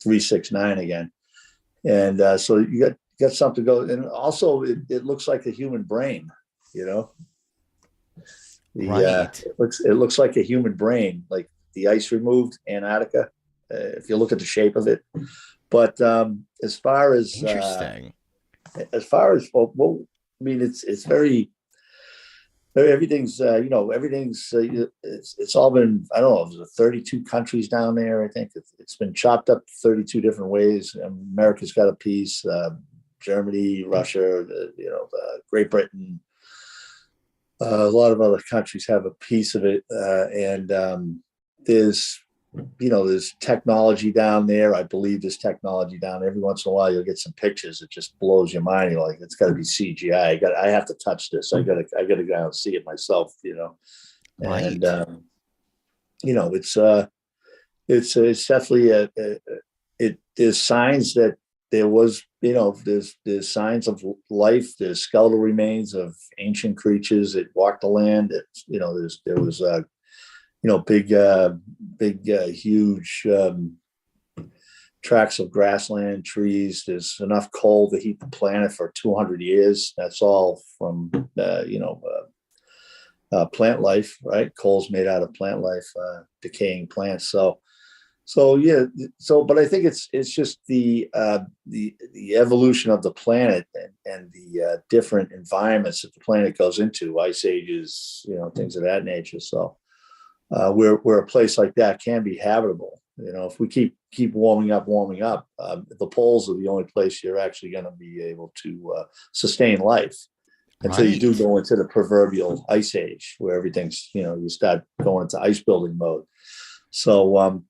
Speaker 2: 369 again, and so you got something to go. And also, it looks like a human brain. You know,
Speaker 1: Right.
Speaker 2: it looks like a human brain, like the ice removed Antarctica. If you look at the shape of it, but
Speaker 1: Interesting.
Speaker 2: well, I mean, it's very everything's it's all been, I don't know, there's 32 countries down there. I think it's been chopped up 32 different ways. America's got a piece. Germany, Russia, Great Britain, a lot of other countries have a piece of it, and there's there's technology down there. I believe there's technology down there. Every once in a while, you'll get some pictures. It just blows your mind. You're like, it's got to be CGI. I have to touch this. I got to go out and see it myself. And
Speaker 1: Right.
Speaker 2: it's definitely it. There's signs that there was, there's signs of life. There's skeletal remains of ancient creatures that walked the land. There was huge tracts of grassland, trees. There's enough coal to heat the planet for 200 years. That's all from plant life, right? Coal's made out of plant life, decaying plants. So yeah, so but I think it's just the evolution of the planet and the different environments that the planet goes into, ice ages, things of that nature. So where a place like that can be habitable. If we keep warming up, the poles are the only place you're actually going to be able to sustain life until you do
Speaker 1: Right.
Speaker 2: go into the proverbial ice age, where everything's you start going into ice building mode. So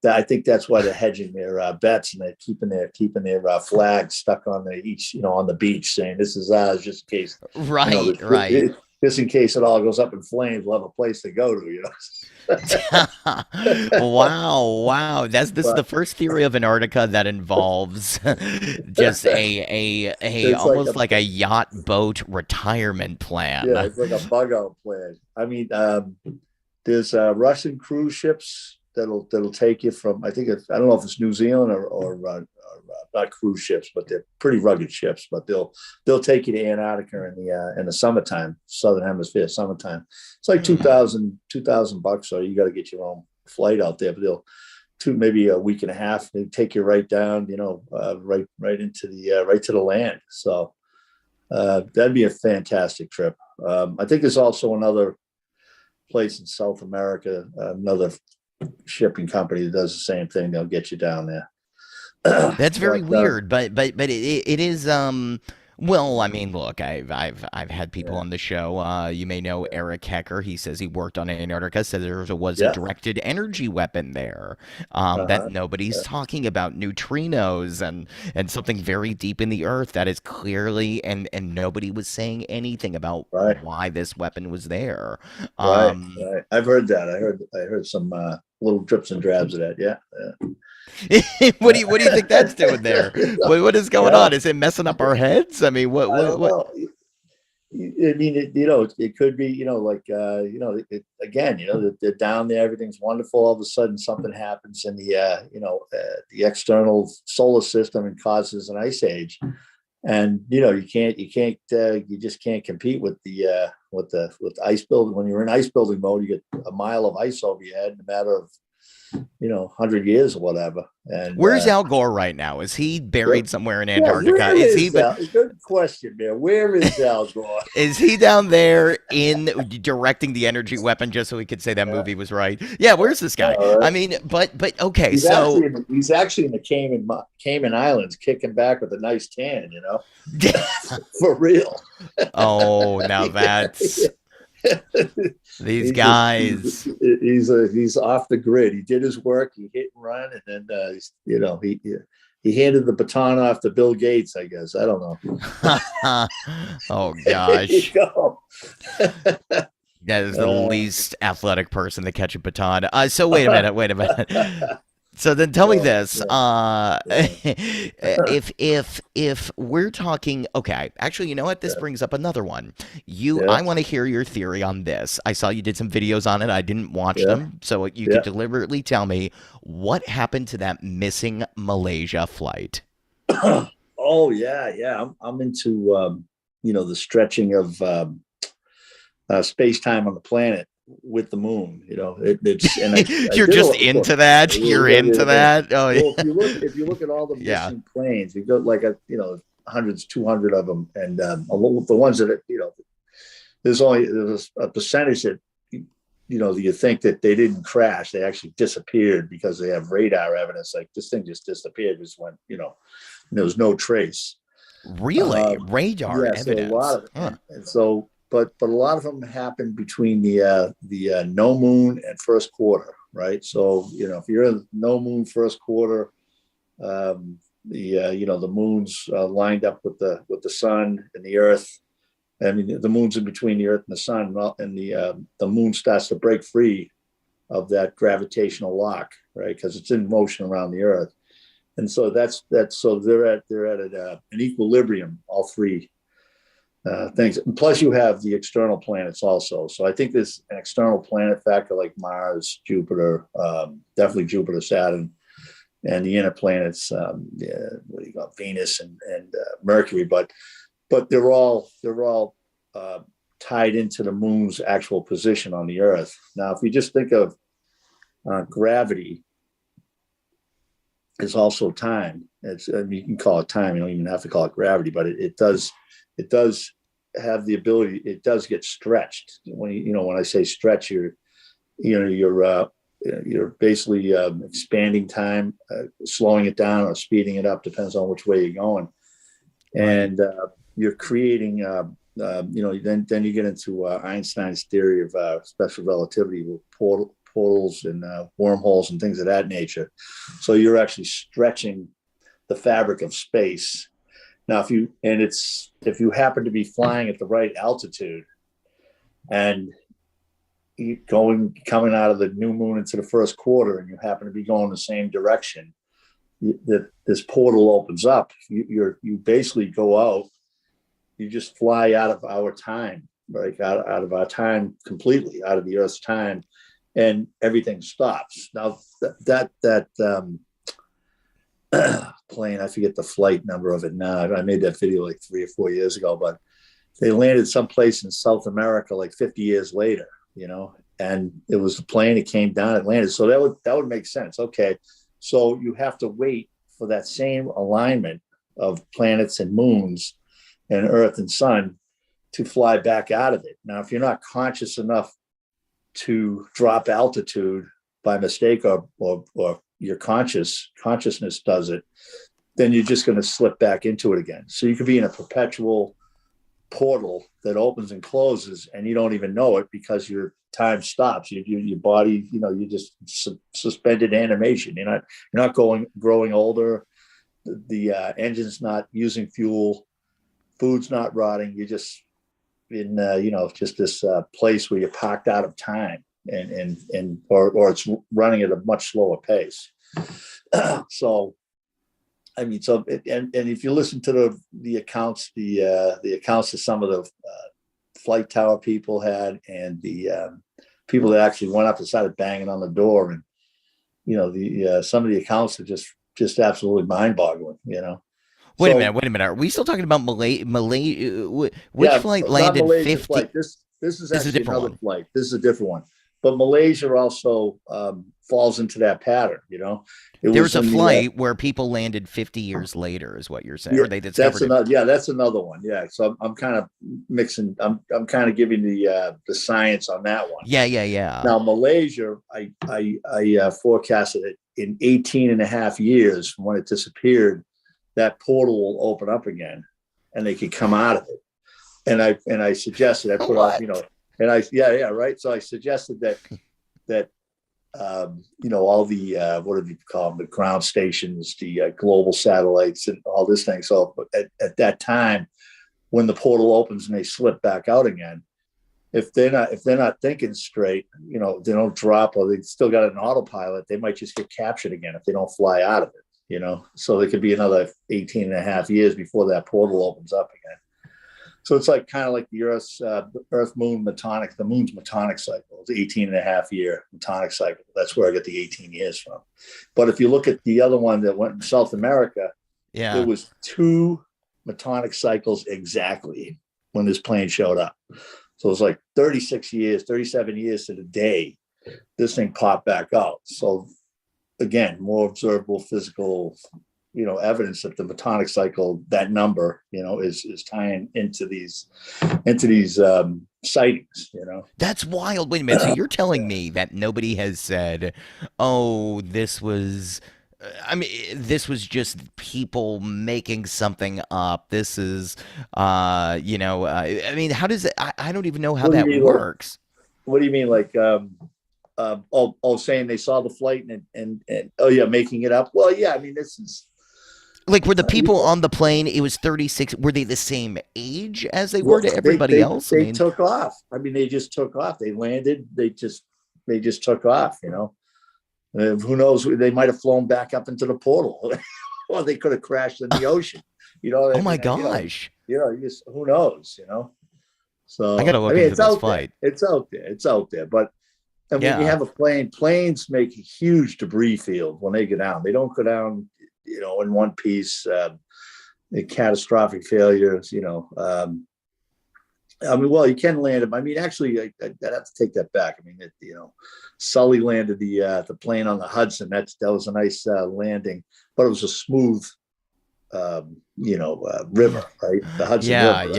Speaker 2: I think that's why they're hedging their bets, and they're keeping their flags stuck on the each on the beach, saying this is ours, just in case
Speaker 1: Right, right.
Speaker 2: just in case it all goes up in flames, we'll have a place to go to.
Speaker 1: Wow, wow. This is the
Speaker 2: But
Speaker 1: first theory of Antarctica that involves just a
Speaker 2: it's like
Speaker 1: almost like a yacht boat retirement
Speaker 2: yeah,
Speaker 1: plan.
Speaker 2: it's like a bug out plan. I mean, there's Russian cruise ships that'll take you from. I don't know if it's New Zealand or not cruise ships, but they're pretty rugged ships. But they'll take you to Antarctica in the summertime, Southern Hemisphere summertime. It's like
Speaker 1: Hmm.
Speaker 2: 2,000 bucks. So you got to get your own flight out there, but they'll maybe a week and a half. They take you right down, right into the right to the land. So that'd be a fantastic trip. I think there's also another place in South America, another shipping company that does the same thing. They'll get you down there.
Speaker 1: That's very
Speaker 2: but
Speaker 1: weird, but it is well, I mean, look, I've had people
Speaker 2: yeah,
Speaker 1: on the show. You may know
Speaker 2: yeah,
Speaker 1: Eric Hecker. He says he worked on Antarctica. Said there was a
Speaker 2: yeah,
Speaker 1: directed energy weapon there that
Speaker 2: uh-huh,
Speaker 1: nobody's
Speaker 2: yeah,
Speaker 1: talking about, neutrinos and something very deep in the earth that is clearly and nobody was saying anything about
Speaker 2: right,
Speaker 1: why this weapon was there.
Speaker 2: right,
Speaker 1: Um,
Speaker 2: right. I've heard that. I heard some little drips and drabs of that. Yeah,
Speaker 1: what do you think that's doing there?
Speaker 2: yeah.
Speaker 1: What is going
Speaker 2: Yeah,
Speaker 1: on? Is it messing up our heads? I mean,
Speaker 2: I don't
Speaker 1: what?
Speaker 2: know. I mean, it could be, like, again, they're down there, everything's wonderful. All of a sudden, something happens in the external solar system and causes an ice age, and you just can't compete with ice building. When you're in ice building mode, you get a mile of ice over your head in a matter of 100 years or whatever, and
Speaker 1: Where's Al Gore right now? Is he buried somewhere in
Speaker 2: yeah,
Speaker 1: Antarctica?
Speaker 2: where is Al? Good question, man. Where is Al Gore?
Speaker 1: Is he down there in directing the energy weapon just so he could say that
Speaker 2: Yeah,
Speaker 1: movie was right? Yeah, where's this guy?
Speaker 2: all
Speaker 1: I
Speaker 2: right.
Speaker 1: mean, but okay,
Speaker 2: He's
Speaker 1: so
Speaker 2: actually in the Cayman Islands, kicking back with a nice tan, for real.
Speaker 1: oh, now that's these
Speaker 2: he's just
Speaker 1: guys.
Speaker 2: he's off the grid. He did his work. He hit and run, and then he handed the baton off to Bill Gates. I guess I don't know.
Speaker 1: Oh
Speaker 2: There you
Speaker 1: gosh.
Speaker 2: go.
Speaker 1: That is the
Speaker 2: Uh,
Speaker 1: least athletic person to catch a baton. So wait a minute. So then tell me
Speaker 2: oh,
Speaker 1: this.
Speaker 2: yeah, yeah,
Speaker 1: If we're talking, okay, actually, you know what? This
Speaker 2: yeah,
Speaker 1: brings up another one.
Speaker 2: yeah,
Speaker 1: I want to hear your theory on this. I saw you did some videos on it. I didn't watch
Speaker 2: yeah,
Speaker 1: them, so you could
Speaker 2: yeah.
Speaker 1: deliberately tell me what happened to that missing Malaysia flight.
Speaker 2: Oh yeah, yeah. I'm into the stretching of space time on the planet with the moon. It's and I
Speaker 1: You're
Speaker 2: did a
Speaker 1: just
Speaker 2: lot.
Speaker 1: into that. You're into that. Oh
Speaker 2: Well, if you look at all the
Speaker 1: yeah.
Speaker 2: missing planes, you've got like hundreds, 200 of them, and the ones that there's a percentage that you think that they didn't crash, they actually disappeared because they have radar evidence. Like this thing just disappeared, just went, there was no trace.
Speaker 1: Really?
Speaker 2: Um,
Speaker 1: Radar
Speaker 2: yeah, so a lot
Speaker 1: evidence.
Speaker 2: of
Speaker 1: Huh.
Speaker 2: and so, but a lot of them happened between the no moon and first quarter, right? So if you're in no moon first quarter, the moon's lined up with the sun and the earth. I mean, the moon's in between the earth and the sun, and the moon starts to break free of that gravitational lock, right? Because it's in motion around the earth, and so so they're at an equilibrium, all three things. And plus, you have the external planets also. So I think there's an external planet factor like Mars, Jupiter, definitely Jupiter, Saturn, and the inner planets. What do you got? Venus and Mercury, but they're all tied into the moon's actual position on the Earth. Now, if you just think of gravity, is also time. I mean, you can call it time. You don't even have to call it gravity, but it does have the ability. It does get stretched when when I say stretch, you're basically expanding time, slowing it down or speeding it up, depends on which way you're going,
Speaker 1: Right.
Speaker 2: and you're creating. Then you get into Einstein's theory of special relativity with portals and wormholes and things of that nature. So you're actually stretching the fabric of space. Now, if you happen to be flying at the right altitude and coming out of the new moon into the first quarter, and you happen to be going the same direction, that this portal opens up. You basically go out. You just fly out of our time, right? Out of our time completely, out of the Earth's time, and everything stops. Now that plane, I forget the flight number of it now. I made that video like 3 or 4 years ago, but they landed someplace in South America like 50 years later, and it was the plane. It came down, it landed. So that would make sense. Okay, so you have to wait for that same alignment of planets and moons and Earth and Sun to fly back out of it. Now, if you're not conscious enough to drop altitude by mistake, or your consciousness does it, then you're just going to slip back into it again. So you could be in a perpetual portal that opens and closes, and you don't even know it because your time stops. Your body, you just suspended animation. You're not growing older. The engine's not using fuel. Food's not rotting. You're just in just this place where you're parked out of time, or it's running at a much slower pace. So I mean, and if you listen to the accounts, the accounts that some of the flight tower people had, and the people that actually went up and started banging on the door, and the some of the accounts are just absolutely mind-boggling. So
Speaker 1: Wait a minute. Are we still talking about which
Speaker 2: yeah,
Speaker 1: flight
Speaker 2: not
Speaker 1: landed
Speaker 2: Malaysia
Speaker 1: 50?
Speaker 2: flight. This is
Speaker 1: This is a
Speaker 2: actually
Speaker 1: different
Speaker 2: another
Speaker 1: one.
Speaker 2: flight. This is a different one. But Malaysia also falls into that pattern. It
Speaker 1: There's
Speaker 2: was
Speaker 1: a
Speaker 2: in the
Speaker 1: flight where people landed 50 years later, is what you're saying,
Speaker 2: yeah.
Speaker 1: or they
Speaker 2: That's
Speaker 1: discovered it.
Speaker 2: another. Yeah, that's another one. Yeah. So I'm kind of mixing. I'm kind of giving the science on that one.
Speaker 1: Yeah, yeah, yeah.
Speaker 2: Now Malaysia, I forecasted it in 18 and a half years from when it disappeared. That portal will open up again, and they could come out of it. And I suggested, I put out,
Speaker 1: What?
Speaker 2: and yeah, right. So I suggested that all the what do you call them, the ground stations, the global satellites, and all this thing. So at that time, when the portal opens and they slip back out again, if they're not thinking straight, they don't drop, or they still got an autopilot, they might just get captured again if they don't fly out of it. So there could be another 18 and a half years before that portal opens up again. So it's like kind of like the Earth Moon Metonic, the moon's Metonic cycle. It's 18 and a half year Metonic cycle. That's where I get the 18 years from. But if you look at the other one that went in South America, it
Speaker 1: Yeah.
Speaker 2: was 2 Metonic cycles exactly when this plane showed up. So it was like 36 years, 37 years to the day, this thing popped back out. So again, more observable physical evidence that the Metonic cycle, that number, is tying into these sightings.
Speaker 1: That's wild. Wait a minute. So you're telling me that nobody has said, "Oh, this was I mean, this was just people making something up. This is I mean, how does it I don't even know how
Speaker 2: What do you
Speaker 1: that
Speaker 2: mean? Like,
Speaker 1: works.
Speaker 2: what do you mean? Like, saying they saw the flight and oh yeah, making it up. Well, yeah. I mean, this is.
Speaker 1: Like, were the people on the plane, it was 36, were they the same age as they were
Speaker 2: Well,
Speaker 1: to
Speaker 2: they
Speaker 1: everybody
Speaker 2: they
Speaker 1: else? I
Speaker 2: they
Speaker 1: mean,
Speaker 2: took off. I mean, they just took off. They landed. They just took off. Who knows? They might have flown back up into the portal, or they could have crashed in the ocean.
Speaker 1: oh
Speaker 2: I
Speaker 1: my
Speaker 2: mean,
Speaker 1: gosh.
Speaker 2: who knows?
Speaker 1: I got
Speaker 2: So
Speaker 1: to
Speaker 2: I
Speaker 1: look
Speaker 2: mean,
Speaker 1: into
Speaker 2: it's
Speaker 1: this
Speaker 2: out there.
Speaker 1: flight.
Speaker 2: It's out there. It's out there. But and when you
Speaker 1: Yeah.
Speaker 2: have a planes make a huge debris field when they go down. They don't go down, in one piece. The catastrophic failures. I mean, well, you can land them. I mean, actually, I'd have to take that back. I mean, Sully landed the plane on the Hudson. That was a nice landing, but it was a smooth, river, right? The Hudson
Speaker 1: Yeah,
Speaker 2: River, right?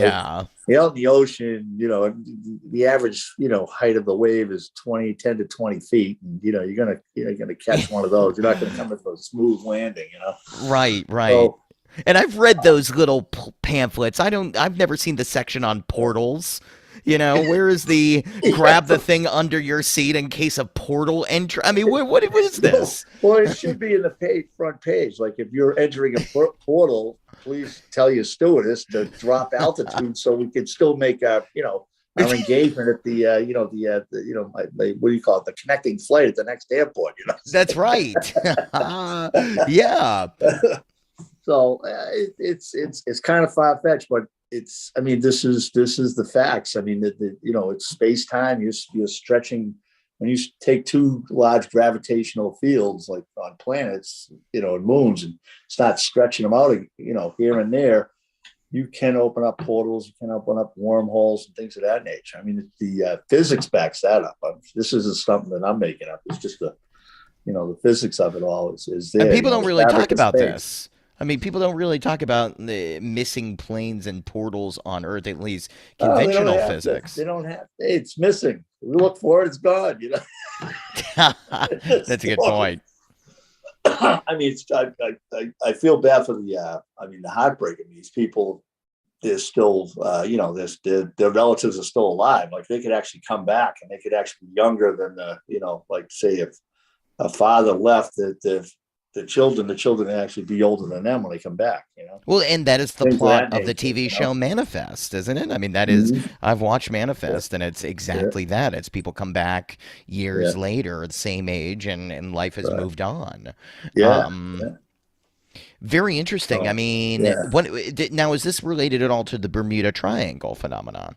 Speaker 1: yeah.
Speaker 2: Out in the ocean, the average, height of the wave is 10 to 20 feet. And, you're gonna catch one of those. You're not gonna come into a smooth landing.
Speaker 1: Right, right.
Speaker 2: So,
Speaker 1: And I've read those little pamphlets. I've never seen the section on portals. Where is the
Speaker 2: yeah,
Speaker 1: grab the thing under your seat in case of portal entry? I mean, what is
Speaker 2: no,
Speaker 1: this?
Speaker 2: well, it should be in the front page. Like if you're entering a portal, please tell your stewardess to drop altitude so we can still make our engagement at what do you call it? The connecting flight at the next airport.
Speaker 1: That's right. Yeah.
Speaker 2: So it's kind of far fetched, but I mean, this is the facts. I mean, it's space time. You're stretching when you take two large gravitational fields like on planets, and moons, and start stretching them out, here and there. You can open up portals, you can open up wormholes and things of that nature. I mean, the physics backs that up. This isn't something that I'm making up. It's just the physics of it all is
Speaker 1: And
Speaker 2: there.
Speaker 1: people don't
Speaker 2: The
Speaker 1: really talk
Speaker 2: fabric of
Speaker 1: about
Speaker 2: space.
Speaker 1: this. I mean, people don't really talk about the missing planes and portals on Earth, at least
Speaker 2: Oh, they don't
Speaker 1: conventional
Speaker 2: have to. They
Speaker 1: physics.
Speaker 2: don't have. Hey, it's missing. We look for it. It's gone. At
Speaker 1: That's
Speaker 2: this
Speaker 1: a good
Speaker 2: point.
Speaker 1: point.
Speaker 2: I mean, I feel bad for the heartbreak of these people. They're still, their relatives are still alive. Like they could actually come back, and they could actually be younger than like say if a father left, that the children actually be older than them when they come back.
Speaker 1: Well, and that is the
Speaker 2: Things of
Speaker 1: plot
Speaker 2: that
Speaker 1: of the
Speaker 2: nature.
Speaker 1: TV show Manifest, isn't it? I mean, that is,
Speaker 2: Mhm.
Speaker 1: I've watched
Speaker 2: Yeah,
Speaker 1: Manifest, and it's
Speaker 2: yeah,
Speaker 1: exactly that. It's people come back
Speaker 2: yeah,
Speaker 1: years later at the same age, and life has
Speaker 2: right.
Speaker 1: moved on.
Speaker 2: Yeah,
Speaker 1: Um,
Speaker 2: yeah.
Speaker 1: Very interesting. I
Speaker 2: So
Speaker 1: mean,
Speaker 2: yeah.
Speaker 1: now is this related at all to the Bermuda Triangle phenomenon?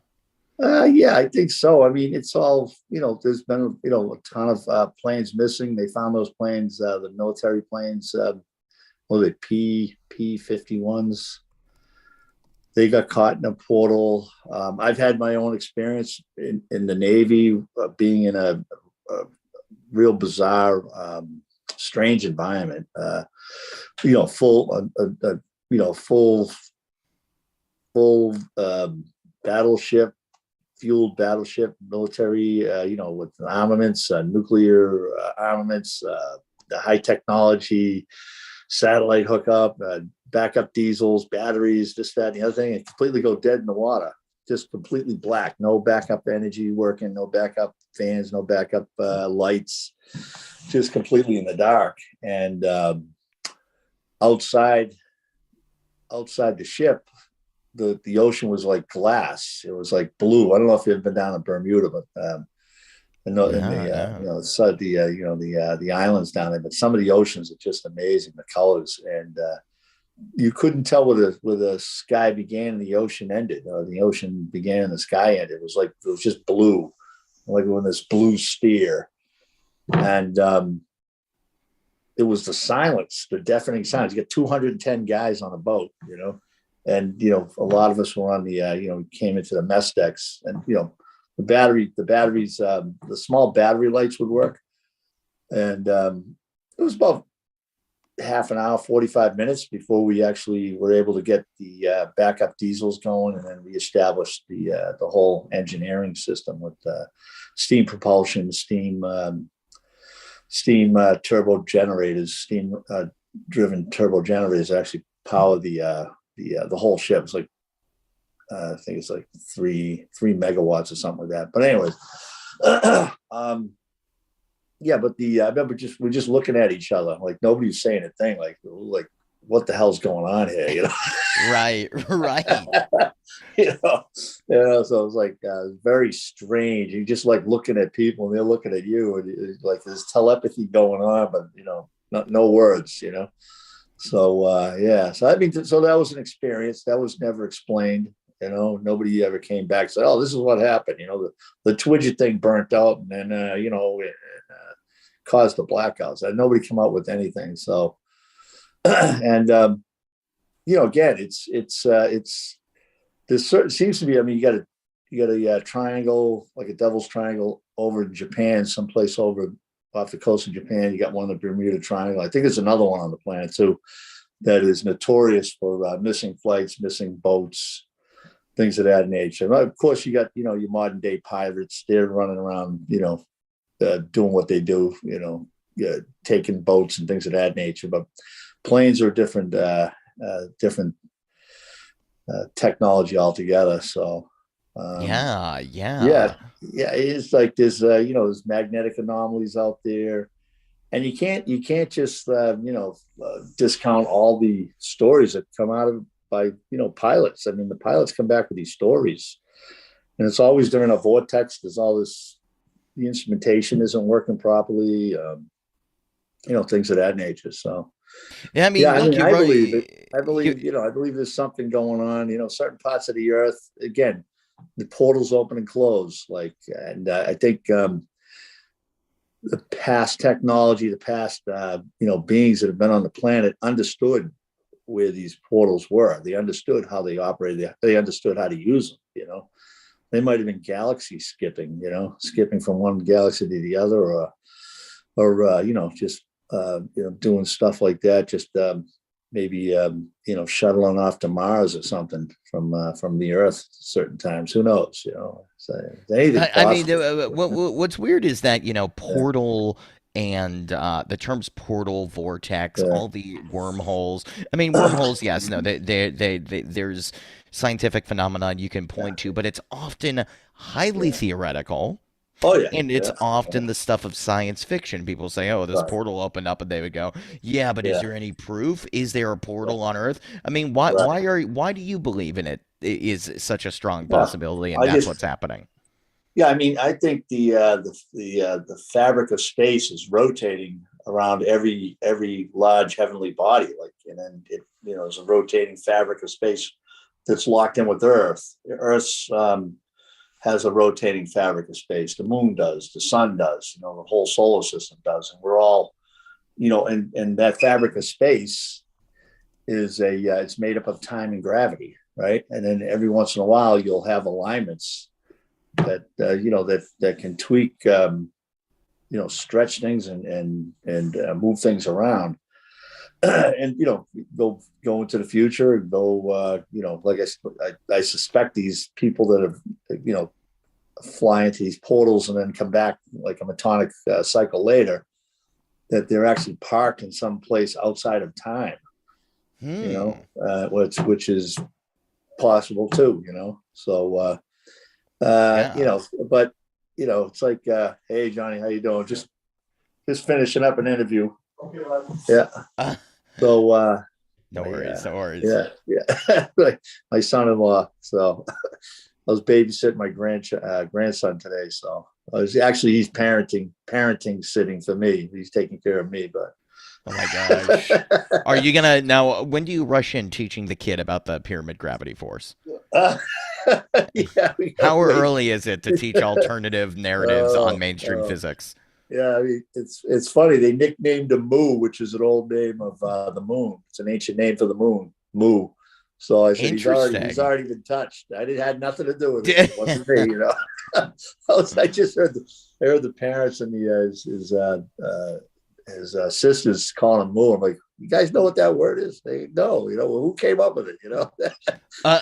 Speaker 2: Yeah, I think so. I mean, it's all, there's been, a ton of planes missing. They found those planes, the military planes, what are they, P-51s. They got caught in a portal. I've had my own experience in the Navy, being in a real bizarre, strange environment. Full, full battleship fueled battleship, military, with armaments, nuclear armaments, the high technology, satellite hookup, backup diesels, batteries, this, that, and the other thing, and completely go dead in the water. Just completely black, no backup energy working, no backup fans, no backup lights, just completely in the dark. And outside, outside the ship, the ocean was like glass. It was like blue. I don't know if you've been down in Bermuda, but in
Speaker 1: No,
Speaker 2: the
Speaker 1: no.
Speaker 2: the islands down there. But some of the oceans are just amazing. The colors, and you couldn't tell where the sky began and the ocean ended, or the ocean began and the sky ended. It was just blue, like when this blue sphere, and it was the silence, the deafening silence. You get 210 guys on a boat, and a lot of us were on the came into the mess decks, and the batteries, the small battery lights would work, and it was about half an hour, 45 minutes before we actually were able to get the backup diesels going, and then we established the whole engineering system with steam propulsion, steam turbo generators, steam driven turbo generators actually power the whole ship. It's like I think it's like three megawatts or something like that. But anyways, yeah. But I remember we're just looking at each other like nobody was saying a thing. Like what the hell's going on here?
Speaker 1: Right, right.
Speaker 2: you know, So it was like very strange. You just like looking at people and they're looking at you, and like there's telepathy going on, but no words. So yeah, so I mean, so that was an experience that was never explained. Nobody ever came back and said, "Oh, this is what happened." The Twidget thing burnt out, and then it caused the blackouts. And nobody came out with anything. So, and again, it's there's certain seems to be. I mean, you got to a triangle, like a devil's triangle over in Japan, someplace over off the coast of Japan. You got one in the Bermuda Triangle. I think there's another one on the planet too that is notorious for missing flights, missing boats, things of that nature. And of course, you got your modern day pirates. They're running around, doing what they do, taking boats and things of that nature. But planes are different technology altogether. So
Speaker 1: Yeah,
Speaker 2: yeah,
Speaker 1: yeah.
Speaker 2: yeah, it's like there's magnetic anomalies out there, and you can't just discount all the stories that come out of by pilots. I mean, the pilots come back with these stories, and it's always during a vortex. There's all this, the instrumentation isn't working properly, things of that nature. So
Speaker 1: Yeah, I
Speaker 2: yeah,
Speaker 1: mean,
Speaker 2: I
Speaker 1: look,
Speaker 2: mean,
Speaker 1: you're
Speaker 2: I
Speaker 1: right.
Speaker 2: believe it. I
Speaker 1: You,
Speaker 2: believe, I believe there's something going on. Certain parts of the earth, again, the portals open and close. Like, and I think the past technology, the past beings that have been on the planet understood where these portals were. They understood how they operated. They understood how to use them. They might have been galaxy skipping. Skipping from one galaxy to the other, or just doing stuff like that. Just maybe shuttling off to Mars or something from the Earth at certain times. Who knows? So anything
Speaker 1: I mean,
Speaker 2: possible.
Speaker 1: what's weird is that
Speaker 2: Yeah,
Speaker 1: portal and the terms portal, vortex,
Speaker 2: yeah,
Speaker 1: all the wormholes. I mean, wormholes. Yes, no, there's scientific phenomenon you can point to, but it's often highly
Speaker 2: yeah.
Speaker 1: theoretical.
Speaker 2: Oh yeah,
Speaker 1: And it's
Speaker 2: yeah,
Speaker 1: often the stuff of science fiction. People say, "Oh, this
Speaker 2: right,
Speaker 1: portal opened up," and they would go, "Yeah, but is
Speaker 2: yeah,
Speaker 1: there any proof? Is there a
Speaker 2: right,
Speaker 1: portal on Earth?" I mean, why
Speaker 2: right.
Speaker 1: why do you believe in it? Is such a strong
Speaker 2: Yeah,
Speaker 1: possibility, and
Speaker 2: I
Speaker 1: that's
Speaker 2: just
Speaker 1: what's happening.
Speaker 2: yeah. I mean, I think the fabric of space is rotating around every large heavenly body, like, and then it's a rotating fabric of space that's locked in with Earth. Earth's has a rotating fabric of space. The moon does, the sun does, the whole solar system does, and we're all, and that fabric of space is it's made up of time and gravity, right? And then every once in a while you'll have alignments that that can tweak, stretch things and move things around. And go into the future and go, like I suspect these people that have fly into these portals and then come back like a metonic cycle later, that they're actually parked in some place outside of time,
Speaker 1: Hmm.
Speaker 2: which is possible too. So
Speaker 1: Yeah.
Speaker 2: but it's like, hey Johnny, how you doing? Just finishing up an interview. Okay, yeah.
Speaker 1: Uh,
Speaker 2: So
Speaker 1: no
Speaker 2: my
Speaker 1: worries. No worries.
Speaker 2: yeah, yeah. Like my son-in-law. So I was babysitting my grandson today. So he's parenting sitting for me. He's taking care of me, but
Speaker 1: Oh my gosh. Are you gonna now? When do you rush in teaching the kid about the pyramid gravity force?
Speaker 2: uh, yeah, we gotta
Speaker 1: How
Speaker 2: wait.
Speaker 1: early is it to teach alternative narratives on
Speaker 2: Oh,
Speaker 1: mainstream
Speaker 2: oh,
Speaker 1: physics?
Speaker 2: yeah. I mean, it's funny. They nicknamed him Mu, which is an old name of the moon. It's an ancient name for the moon, Mu. So I said he's
Speaker 1: Interesting.
Speaker 2: already been touched. I didn't had nothing to do with it. It wasn't me. I just heard the parents and his sisters calling him Mu. I'm like, you guys know what that word is? They know. Well, who came up with it?
Speaker 1: Uh,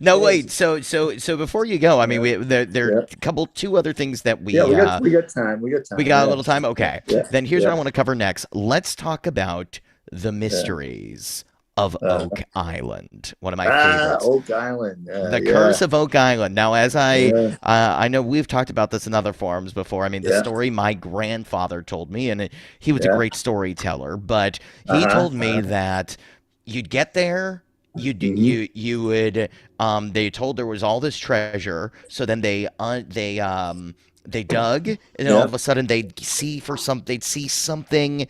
Speaker 1: no,
Speaker 2: Yes.
Speaker 1: wait. So before you go, I mean,
Speaker 2: Yeah,
Speaker 1: there are
Speaker 2: yeah,
Speaker 1: a couple, two other things that
Speaker 2: yeah. We got time. We got
Speaker 1: we
Speaker 2: time.
Speaker 1: got a
Speaker 2: Yeah,
Speaker 1: little time.
Speaker 2: yeah,
Speaker 1: Okay,
Speaker 2: yeah,
Speaker 1: then here's what I
Speaker 2: yeah.
Speaker 1: want to cover next. Let's talk about the
Speaker 2: Yeah.
Speaker 1: mysteries of Oak Island, one of my favorites.
Speaker 2: Oak Island.
Speaker 1: The
Speaker 2: Yeah,
Speaker 1: Curse of Oak Island. Now, as
Speaker 2: yeah,
Speaker 1: I know we've talked about this in other forums before. I mean, the
Speaker 2: yeah,
Speaker 1: story my grandfather told me, and he was a
Speaker 2: yeah.
Speaker 1: great storyteller, but
Speaker 2: Uh
Speaker 1: he
Speaker 2: huh.
Speaker 1: told me that you'd get there,
Speaker 2: Mm-hmm.
Speaker 1: you would they told there was all this treasure, so then they dug, and then all
Speaker 2: Yeah.
Speaker 1: of a sudden they'd see something,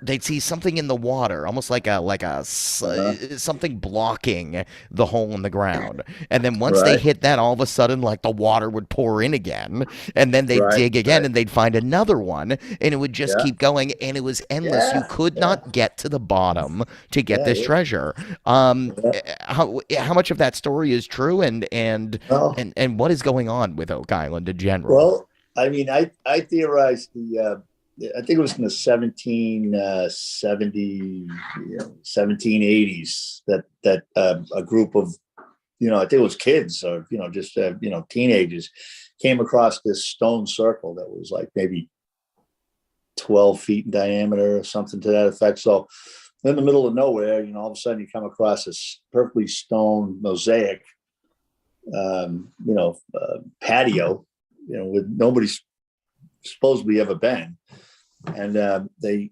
Speaker 1: they'd see something in the water, almost like
Speaker 2: Uh-huh.
Speaker 1: something blocking the hole in the ground. And then once they
Speaker 2: Right,
Speaker 1: hit that, all of a sudden, like the water would pour in again, and then they'd
Speaker 2: right,
Speaker 1: dig again,
Speaker 2: right.
Speaker 1: and they'd find another one, and it would just
Speaker 2: Yeah,
Speaker 1: keep going, and it was endless. You
Speaker 2: yeah,
Speaker 1: could
Speaker 2: yeah,
Speaker 1: not get to the bottom to get
Speaker 2: yeah,
Speaker 1: this
Speaker 2: yeah.
Speaker 1: treasure.
Speaker 2: Yeah.
Speaker 1: How much of that story is true,
Speaker 2: Well,
Speaker 1: and what is going on with Oak Island in general?
Speaker 2: well, I mean, I theorized I think it was in the 1770, 1780s that a group of, I think it was kids or, just, teenagers came across this stone circle that was like maybe 12 feet in diameter or something to that effect. So in the middle of nowhere, all of a sudden you come across this perfectly stone mosaic, patio, with nobody's supposedly ever been. And they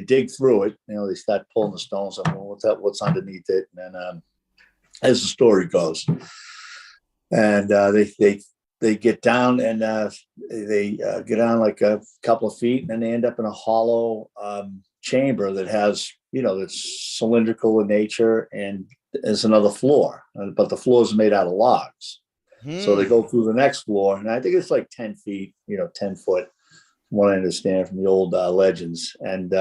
Speaker 2: dig through it. They start pulling the stones up. Well, what's underneath it? And then, as the story goes, and they get down and they get down like a couple of feet, and then they end up in a hollow chamber that has, that's cylindrical in nature, and there's another floor, but the floor is made out of logs. So they go
Speaker 1: Hmm.
Speaker 2: through the next floor, and I think it's like 10 feet, 10 foot, from what I understand from the old legends. And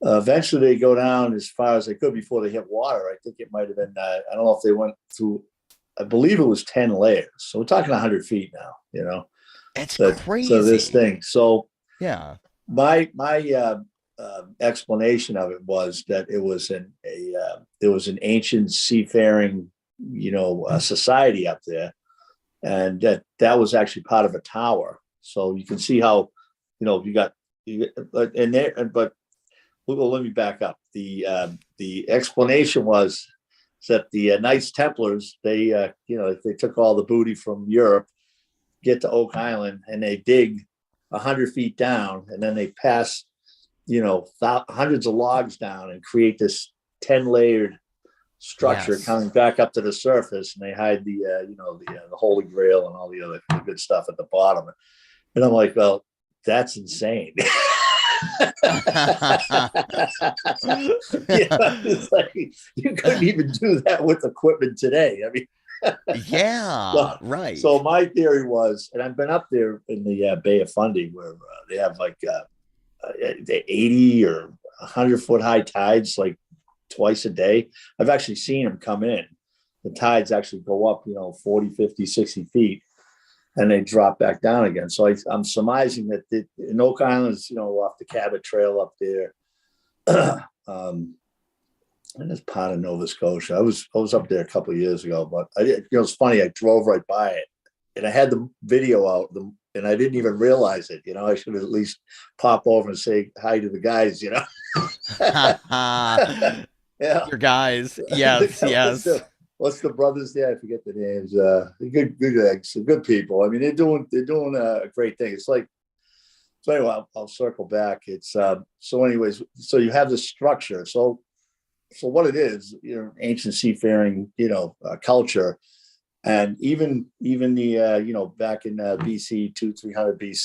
Speaker 2: eventually they go down as far as they could before they hit water. I think it might have been, I don't know if they went through, I believe it was 10 layers. So we're talking 100 feet now,
Speaker 1: It's
Speaker 2: so this
Speaker 1: crazy.
Speaker 2: thing. So
Speaker 1: Yeah.
Speaker 2: my explanation of it was that it was an ancient seafaring, society up there, and that was actually part of a tower. So you can see how, you got and there, but well, let me back up. The explanation was that the Knights Templars, they took all the booty from Europe, get to Oak Island, and they dig 100 feet down, and then they pass, hundreds of logs down and create this 10 layered structure
Speaker 1: Yes.
Speaker 2: coming back up to the surface, and they hide the Holy Grail and all the other good stuff at the bottom. And I'm like, well, that's insane. It's like you couldn't even do that with equipment today. I mean,
Speaker 1: Yeah,
Speaker 2: so,
Speaker 1: right.
Speaker 2: so my theory was, and I've been up there in the Bay of Fundy where they have like the 80 or 100 foot high tides, like twice a day. I've actually seen them come in. The tides actually go up, 40, 50, 60 feet, and they drop back down again. So I'm surmising that in Oak Island's, off the Cabot Trail up there, and it's part of Nova Scotia. I was up there a couple of years ago, but it's funny. I drove right by it, and I had the video out, and I didn't even realize it. I should at least pop over and say hi to the guys. Yeah.
Speaker 1: Your guys. Yes,
Speaker 2: what's
Speaker 1: yes.
Speaker 2: the what's the brothers there? I forget the names. Good people. I mean, they're doing a great thing. It's like, so anyway, I'll circle back. It's so anyways, so you have this structure. So what it is, ancient seafaring, culture, and even the back in BC 200-300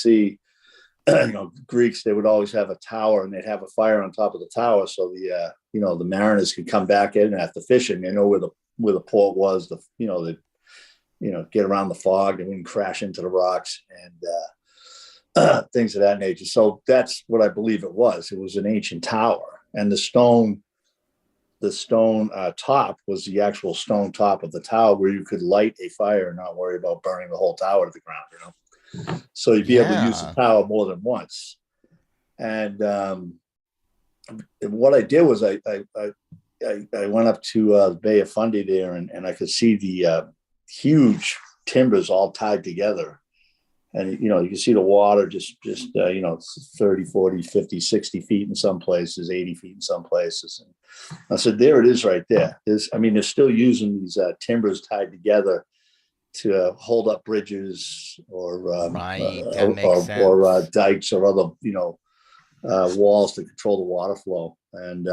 Speaker 2: BC, Greeks, they would always have a tower, and they'd have a fire on top of the tower, so the mariners could come back in after fishing. They know where the port was. Get around the fog and wouldn't crash into the rocks and things of that nature. So that's what I believe it was. It was an ancient tower, and the stone top was the actual stone top of the tower where you could light a fire and not worry about burning the whole tower to the ground. So you'd be able to use the
Speaker 1: Yeah.
Speaker 2: tower more than once. And what I did was I went up to the Bay of Fundy there, and I could see the huge timbers all tied together. And, you can see the water just 30, 40, 50, 60 feet in some places, 80 feet in some places. And I said, there it is right there. They're still using these timbers tied together to hold up bridges
Speaker 1: Right. That makes
Speaker 2: or
Speaker 1: sense.
Speaker 2: dikes or other, walls to control the water flow, and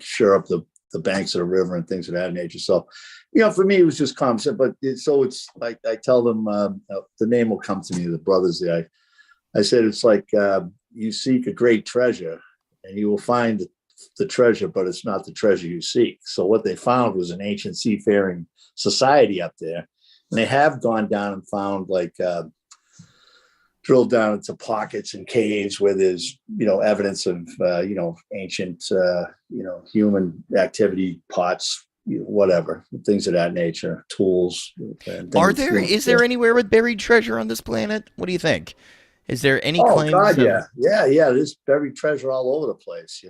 Speaker 2: shore up the banks of the river and things of that nature. So, for me, it was just common sense. But it's like I tell them, the name will come to me, the brothers there. I said it's like you seek a great treasure, and you will find the treasure, but it's not the treasure you seek. So what they found was an ancient seafaring society up there, and they have gone down and found like drilled down into pockets and caves where there's evidence of ancient human activity, pots, whatever, things of that nature, tools and
Speaker 1: Are
Speaker 2: things.
Speaker 1: there is there anywhere with buried treasure on this planet? What do you think? Is there any
Speaker 2: Oh
Speaker 1: claims
Speaker 2: God,
Speaker 1: of
Speaker 2: yeah, yeah, yeah. There's buried treasure all over the place.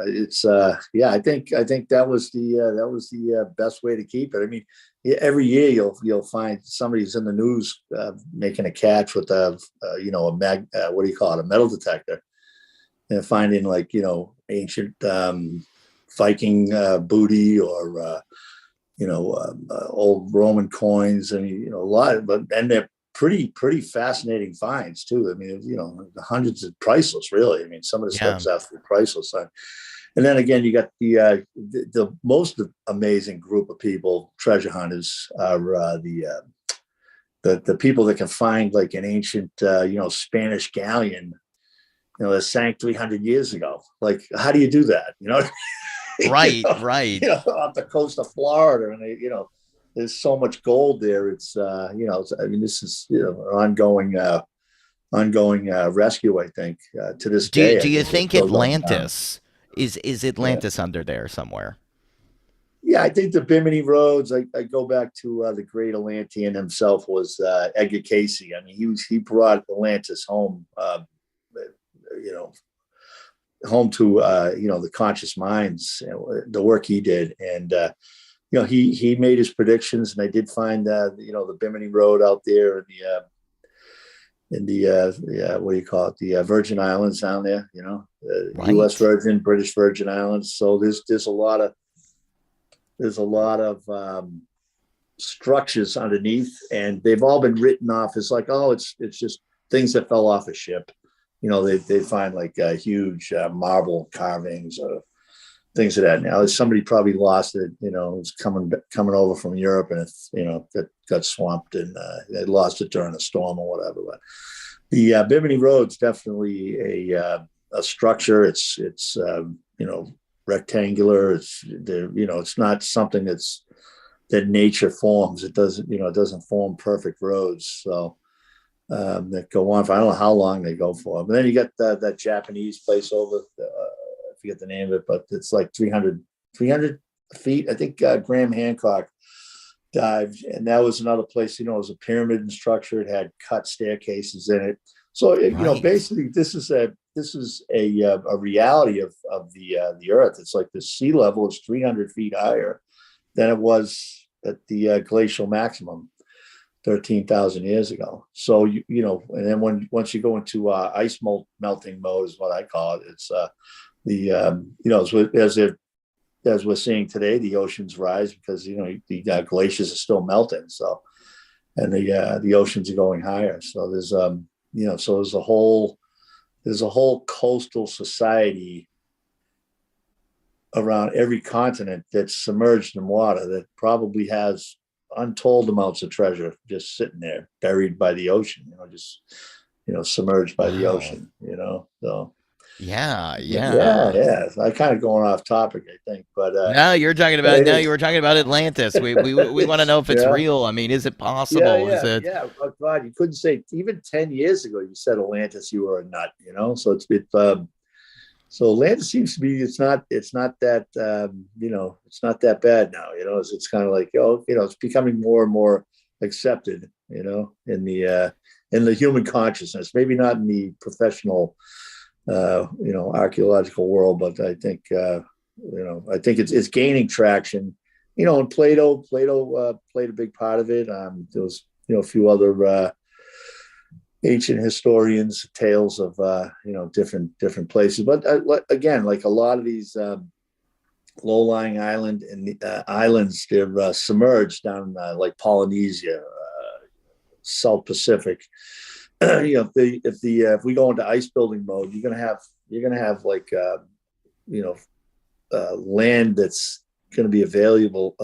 Speaker 2: It's yeah. I think that was the best way to keep it. I mean, yeah, every year you'll find somebody's in the news making a catch with a mag what do you call it, a metal detector, and finding like ancient Viking booty or old Roman coins. I mean, a lot of, but and they're pretty fascinating finds too. I mean, the hundreds of priceless, really. I mean, some of the stuff
Speaker 1: yeah.
Speaker 2: is absolutely priceless. And then again, you got the most amazing group of people, treasure hunters, are the people that can find like an ancient Spanish galleon that sank 300 years ago. Like, how do you do that?
Speaker 1: Right, right.
Speaker 2: Off the coast of Florida, and there's so much gold there. It's I mean, this is an ongoing rescue. I think to this
Speaker 1: Do
Speaker 2: day,
Speaker 1: do
Speaker 2: I
Speaker 1: you
Speaker 2: think they're
Speaker 1: think
Speaker 2: still going down.
Speaker 1: Atlantis is
Speaker 2: Yeah,
Speaker 1: Atlantis under there somewhere?
Speaker 2: yeah. I think the Bimini roads. I go back to the great Atlantean himself was Edgar Casey. I mean, he brought Atlantis home. You know, home to the conscious minds, the work he did, and he made his predictions, and I did find the Bimini Road out there in the what do you call it, the Virgin Islands down there, U.S.
Speaker 1: Right.
Speaker 2: Virgin, British Virgin Islands. So there's a lot of structures underneath, and they've all been written off as like, oh, it's just things that fell off a ship. They find like huge marble carvings or things of that. Now, somebody probably lost it. It's coming over from Europe, and it's got swamped, and they lost it during a storm or whatever. But the Bimini Road's definitely a structure. It's rectangular. It's not something that nature forms. It doesn't form perfect roads. So that go on for, I don't know how long they go for. But then you got that Japanese place over. I forget the name of it, but it's like 300 feet. I think Graham Hancock dived, and that was another place. It was a pyramid structure. It had cut staircases in it. So
Speaker 1: Right.
Speaker 2: basically, this is a reality of the Earth. It's like the sea level is 300 feet higher than it was at the glacial maximum 13,000 years ago. So and then once you go into ice melting mode is what I call it. It's the as we're seeing today, the oceans rise because the glaciers are still melting. So and the oceans are going higher. So there's a whole coastal society around every continent that's submerged in water that probably has untold amounts of treasure just sitting there buried by the ocean, just submerged by the
Speaker 1: Wow.
Speaker 2: ocean, so
Speaker 1: Yeah,
Speaker 2: yeah,
Speaker 1: yeah.
Speaker 2: yeah. I kind of going off topic, I think, but
Speaker 1: Now
Speaker 2: it
Speaker 1: you
Speaker 2: is.
Speaker 1: were talking about Atlantis. We want to know if it's
Speaker 2: Yeah,
Speaker 1: real. I mean, is it
Speaker 2: yeah,
Speaker 1: possible? Is
Speaker 2: yeah,
Speaker 1: it
Speaker 2: yeah. Oh God, you couldn't say even 10 years ago you said Atlantis, you were a nut, so so Atlantis seems to be, it's not that it's not that bad now, it's kind of like, it's becoming more and more accepted, in the human consciousness, maybe not in the professional archaeological world, but I think it's gaining traction. And Plato played a big part of it. There was a few other ancient historians, tales of different places. But again, like a lot of these low-lying islands, they're submerged down like Polynesia, South Pacific. If we go into ice building mode, you're gonna have like you know land that's going to be available,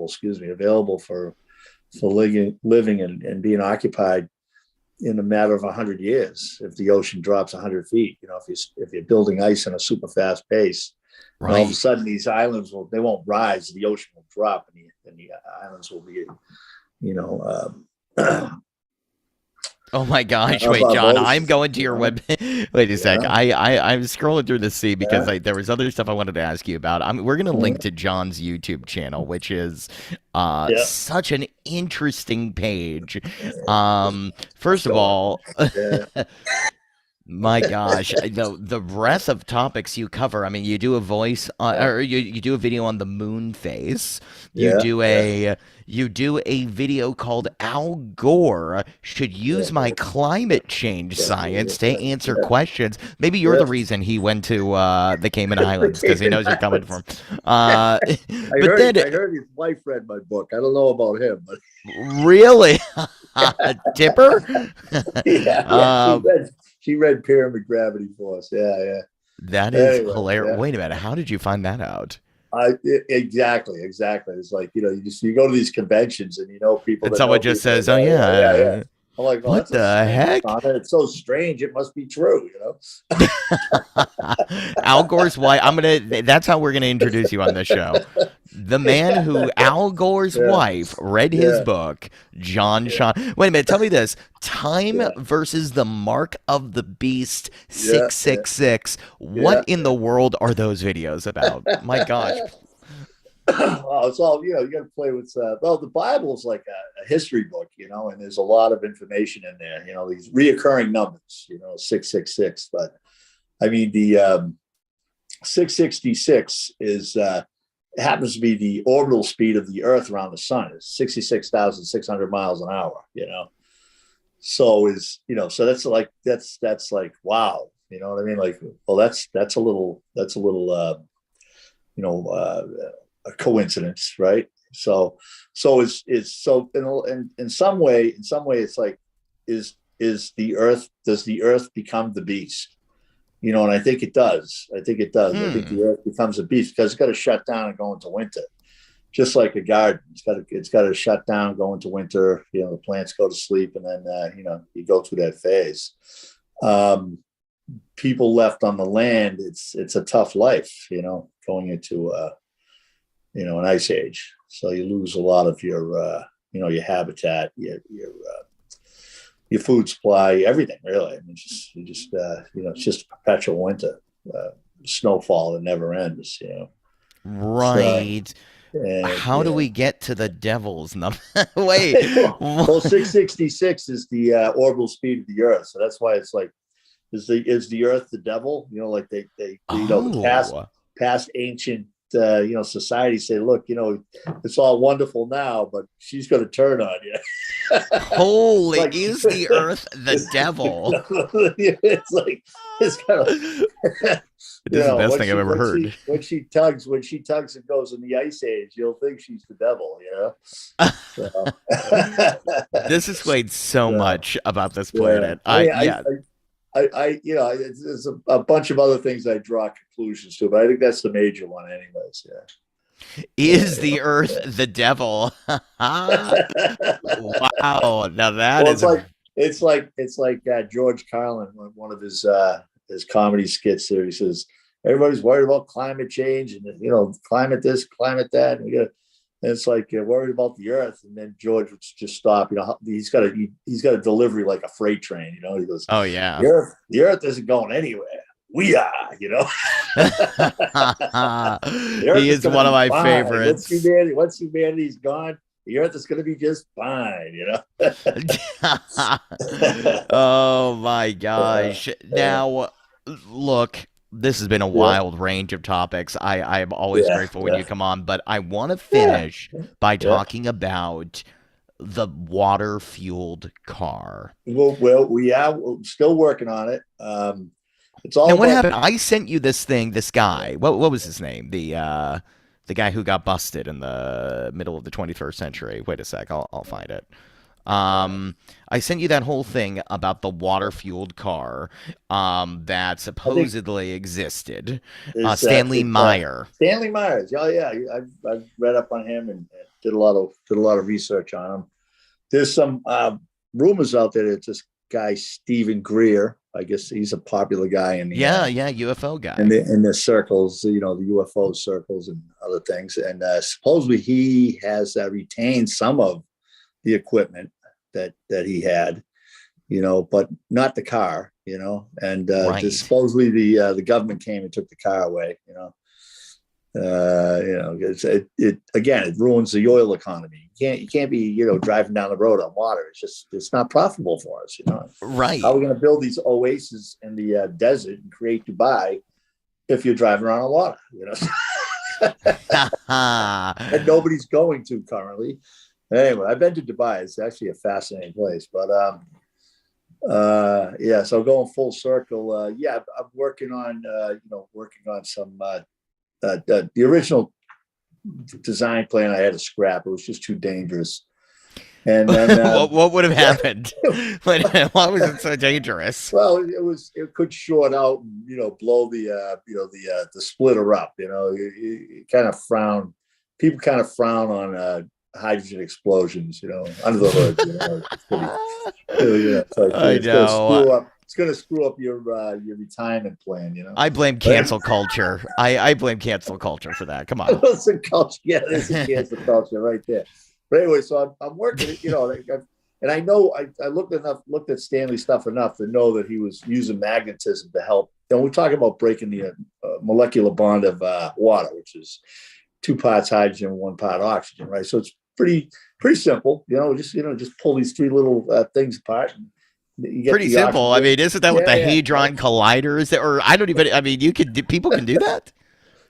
Speaker 2: excuse me, available for living and being occupied in a matter of 100 years if the ocean drops 100 feet. If you're building ice in a super fast pace, and all of a
Speaker 1: Right.
Speaker 2: sudden these islands they won't rise, the ocean will drop, and the islands will be, you know,
Speaker 1: Oh my gosh! Wait,
Speaker 2: above
Speaker 1: John, I'm
Speaker 2: ocean.
Speaker 1: going to your web. Wait a sec.
Speaker 2: Yeah,
Speaker 1: I'm scrolling through the sea because
Speaker 2: yeah,
Speaker 1: there was other stuff I wanted to ask you about. We're gonna link
Speaker 2: yeah,
Speaker 1: to John's YouTube channel, which is
Speaker 2: yeah.
Speaker 1: such an interesting page.
Speaker 2: What's
Speaker 1: First of
Speaker 2: going on?
Speaker 1: all,
Speaker 2: Yeah,
Speaker 1: my gosh, the breadth of topics you cover. I mean, you do a voice
Speaker 2: yeah,
Speaker 1: or you do a video on the moon phase. You
Speaker 2: yeah,
Speaker 1: do
Speaker 2: yeah,
Speaker 1: a video called Al Gore should use my
Speaker 2: yeah,
Speaker 1: climate change
Speaker 2: yeah,
Speaker 1: science to
Speaker 2: yeah,
Speaker 1: answer
Speaker 2: yeah,
Speaker 1: questions. Maybe you're
Speaker 2: yeah.
Speaker 1: the reason he went to the Cayman
Speaker 2: The
Speaker 1: Islands because he
Speaker 2: Cayman
Speaker 1: knows you're coming for
Speaker 2: Islands.
Speaker 1: him. Uh,
Speaker 2: I
Speaker 1: but
Speaker 2: heard
Speaker 1: then
Speaker 2: I heard his wife read my book. I don't know about him, but
Speaker 1: really, Tipper.
Speaker 2: yeah, yeah,
Speaker 1: uh,
Speaker 2: she read Pyramid Gravity for us. Yeah, yeah.
Speaker 1: that is
Speaker 2: Anyway,
Speaker 1: hilarious.
Speaker 2: yeah.
Speaker 1: Wait a minute, how did you find that out?
Speaker 2: Exactly, exactly. It's like you go to these conventions and you know people
Speaker 1: And
Speaker 2: that
Speaker 1: someone
Speaker 2: know
Speaker 1: just
Speaker 2: people.
Speaker 1: says, "Oh
Speaker 2: Yeah, yeah, yeah, yeah.
Speaker 1: yeah,
Speaker 2: I'm like, well,
Speaker 1: what
Speaker 2: that's a
Speaker 1: the
Speaker 2: strange
Speaker 1: heck?"
Speaker 2: comment. It's so strange. It must be true, you know.
Speaker 1: Al Gore's wife. I'm gonna. That's how we're gonna introduce you on this show. The man who Al Gore's
Speaker 2: Yeah,
Speaker 1: wife read his
Speaker 2: yeah,
Speaker 1: book, John
Speaker 2: yeah,
Speaker 1: Sean. Wait a minute. Tell me this: Time
Speaker 2: yeah,
Speaker 1: versus the Mark of the Beast
Speaker 2: yeah, yeah,
Speaker 1: 666. What
Speaker 2: yeah,
Speaker 1: in the world are those videos about? My gosh.
Speaker 2: yeah. Well, it's all you got to play with. Well, the Bible is like a history book, and there's a lot of information in there. These reoccurring numbers. 666. But I mean, the 666 is happens to be the orbital speed of the Earth around the Sun. It's 66,600 miles an hour. So that's like wow. You know what I mean? Like, well, that's a little you know a coincidence, right? So is so in some way it's like is the Earth does the Earth become the beast? And I think it does. I think it does. I think
Speaker 1: Hmm.
Speaker 2: the Earth becomes a beast because it's got to shut down and go into winter, just like a garden. It's got to shut down, go into winter. The plants go to sleep, and then you go through that phase. Um, People left on the land, it's a tough life. Going into an ice age. So you lose a lot of your habitat, your food supply, everything really. I mean, it's just a perpetual winter, snowfall that never ends. So
Speaker 1: Right.
Speaker 2: and
Speaker 1: How do
Speaker 2: yeah.
Speaker 1: we get to the devil's number? Wait.
Speaker 2: Well, 666 is the orbital speed of the Earth, so that's why it's like is the Earth the devil? Like the
Speaker 1: Oh.
Speaker 2: past ancient societies say, look, it's all wonderful now, but she's going to turn on you. It's
Speaker 1: Holy,
Speaker 2: like
Speaker 1: is the earth the devil?
Speaker 2: it's like it's kind of
Speaker 1: This is the best
Speaker 2: when
Speaker 1: thing I've
Speaker 2: she
Speaker 1: ever
Speaker 2: when
Speaker 1: heard.
Speaker 2: she when she tugs and goes in the ice age, you'll think she's the devil. So,
Speaker 1: This explains so
Speaker 2: so
Speaker 1: much about this
Speaker 2: yeah.
Speaker 1: planet.
Speaker 2: I mean,
Speaker 1: Yeah.
Speaker 2: there's a bunch of other things I draw conclusions to, but I think that's the major one, anyways. Yeah,
Speaker 1: Is the earth the devil? Wow. Now that
Speaker 2: Well,
Speaker 1: is a
Speaker 2: it's like George Carlin, one of his comedy skits there. He says everybody's worried about climate change and climate this, climate that, and it's like worried about the earth. And then George would just stop. He's got a delivery like a freight train. He goes,
Speaker 1: oh
Speaker 2: the
Speaker 1: yeah.
Speaker 2: earth isn't going anywhere. We are. The
Speaker 1: He
Speaker 2: earth is
Speaker 1: is
Speaker 2: going to
Speaker 1: one of
Speaker 2: be
Speaker 1: my
Speaker 2: fine
Speaker 1: favorites.
Speaker 2: once humanity's gone. The earth is going to be just fine.
Speaker 1: Oh my
Speaker 2: uh,
Speaker 1: gosh.
Speaker 2: uh,
Speaker 1: Now, look, this has been a
Speaker 2: yeah,
Speaker 1: wild range of topics. I am always
Speaker 2: yeah,
Speaker 1: grateful when
Speaker 2: yeah,
Speaker 1: you come on, but I want to
Speaker 2: yeah,
Speaker 1: finish by
Speaker 2: yeah.
Speaker 1: talking about the water fueled car.
Speaker 2: Well, we're still working on it. It's all
Speaker 1: Now, what
Speaker 2: about
Speaker 1: happened? I sent you this thing, this guy. What was his name? The guy who got busted in the middle of the 21st century. Wait a sec, I'll find it.
Speaker 2: uh,
Speaker 1: I sent you that whole thing about the water fueled car that
Speaker 2: I think
Speaker 1: supposedly existed.
Speaker 2: is
Speaker 1: Stanley
Speaker 2: it's
Speaker 1: Meyer.
Speaker 2: Stanley Myers. Oh yeah, I've read up on him and did a lot of research on him. There's some rumors out there that guy Stephen Greer. I guess he's a popular guy
Speaker 1: Yeah, yeah, UFO
Speaker 2: in
Speaker 1: guy.
Speaker 2: the circles, the UFO circles and other things. And supposedly he has retained some of the equipment that he had, but not the car, and
Speaker 1: Right.
Speaker 2: supposedly the government came and took the car away, it again, it ruins the oil economy. You can't be, driving down the road on water. It's not profitable for us. How are
Speaker 1: Right.
Speaker 2: we going to build these oases in the desert and create Dubai if you're driving around on water? And nobody's going to currently. Anyway, I've been to Dubai. It's actually a fascinating place. But yeah, so going full circle. Yeah, I'm working on some the original design plan. I had to scrap. It was just too dangerous. And then
Speaker 1: What would have happened? Why was it so dangerous?
Speaker 2: well, it could short out and blow the splitter up. You kind of frown. People kind of frown on hydrogen explosions. Under the hood. So
Speaker 1: I
Speaker 2: it's going to
Speaker 1: know.
Speaker 2: screw up. It's going to screw up your retirement plan.
Speaker 1: I blame
Speaker 2: But
Speaker 1: cancel culture. I blame cancel culture for that. Come on.
Speaker 2: it's a culture. Yeah, there's a cancel culture right there. But anyway, so I'm working it. And I know I looked at Stanley's stuff enough to know that he was using magnetism to help. And we're talking about breaking the molecular bond of water, which is 2 parts hydrogen, 1 part oxygen, right? So it's pretty simple. Just pull these 3 little things apart, and you get
Speaker 1: Pretty
Speaker 2: the
Speaker 1: simple. I
Speaker 2: oxygen.
Speaker 1: mean, isn't that what
Speaker 2: Yeah,
Speaker 1: the
Speaker 2: yeah, right.
Speaker 1: Hadron Collider is? Or I don't even. I mean, people can do that.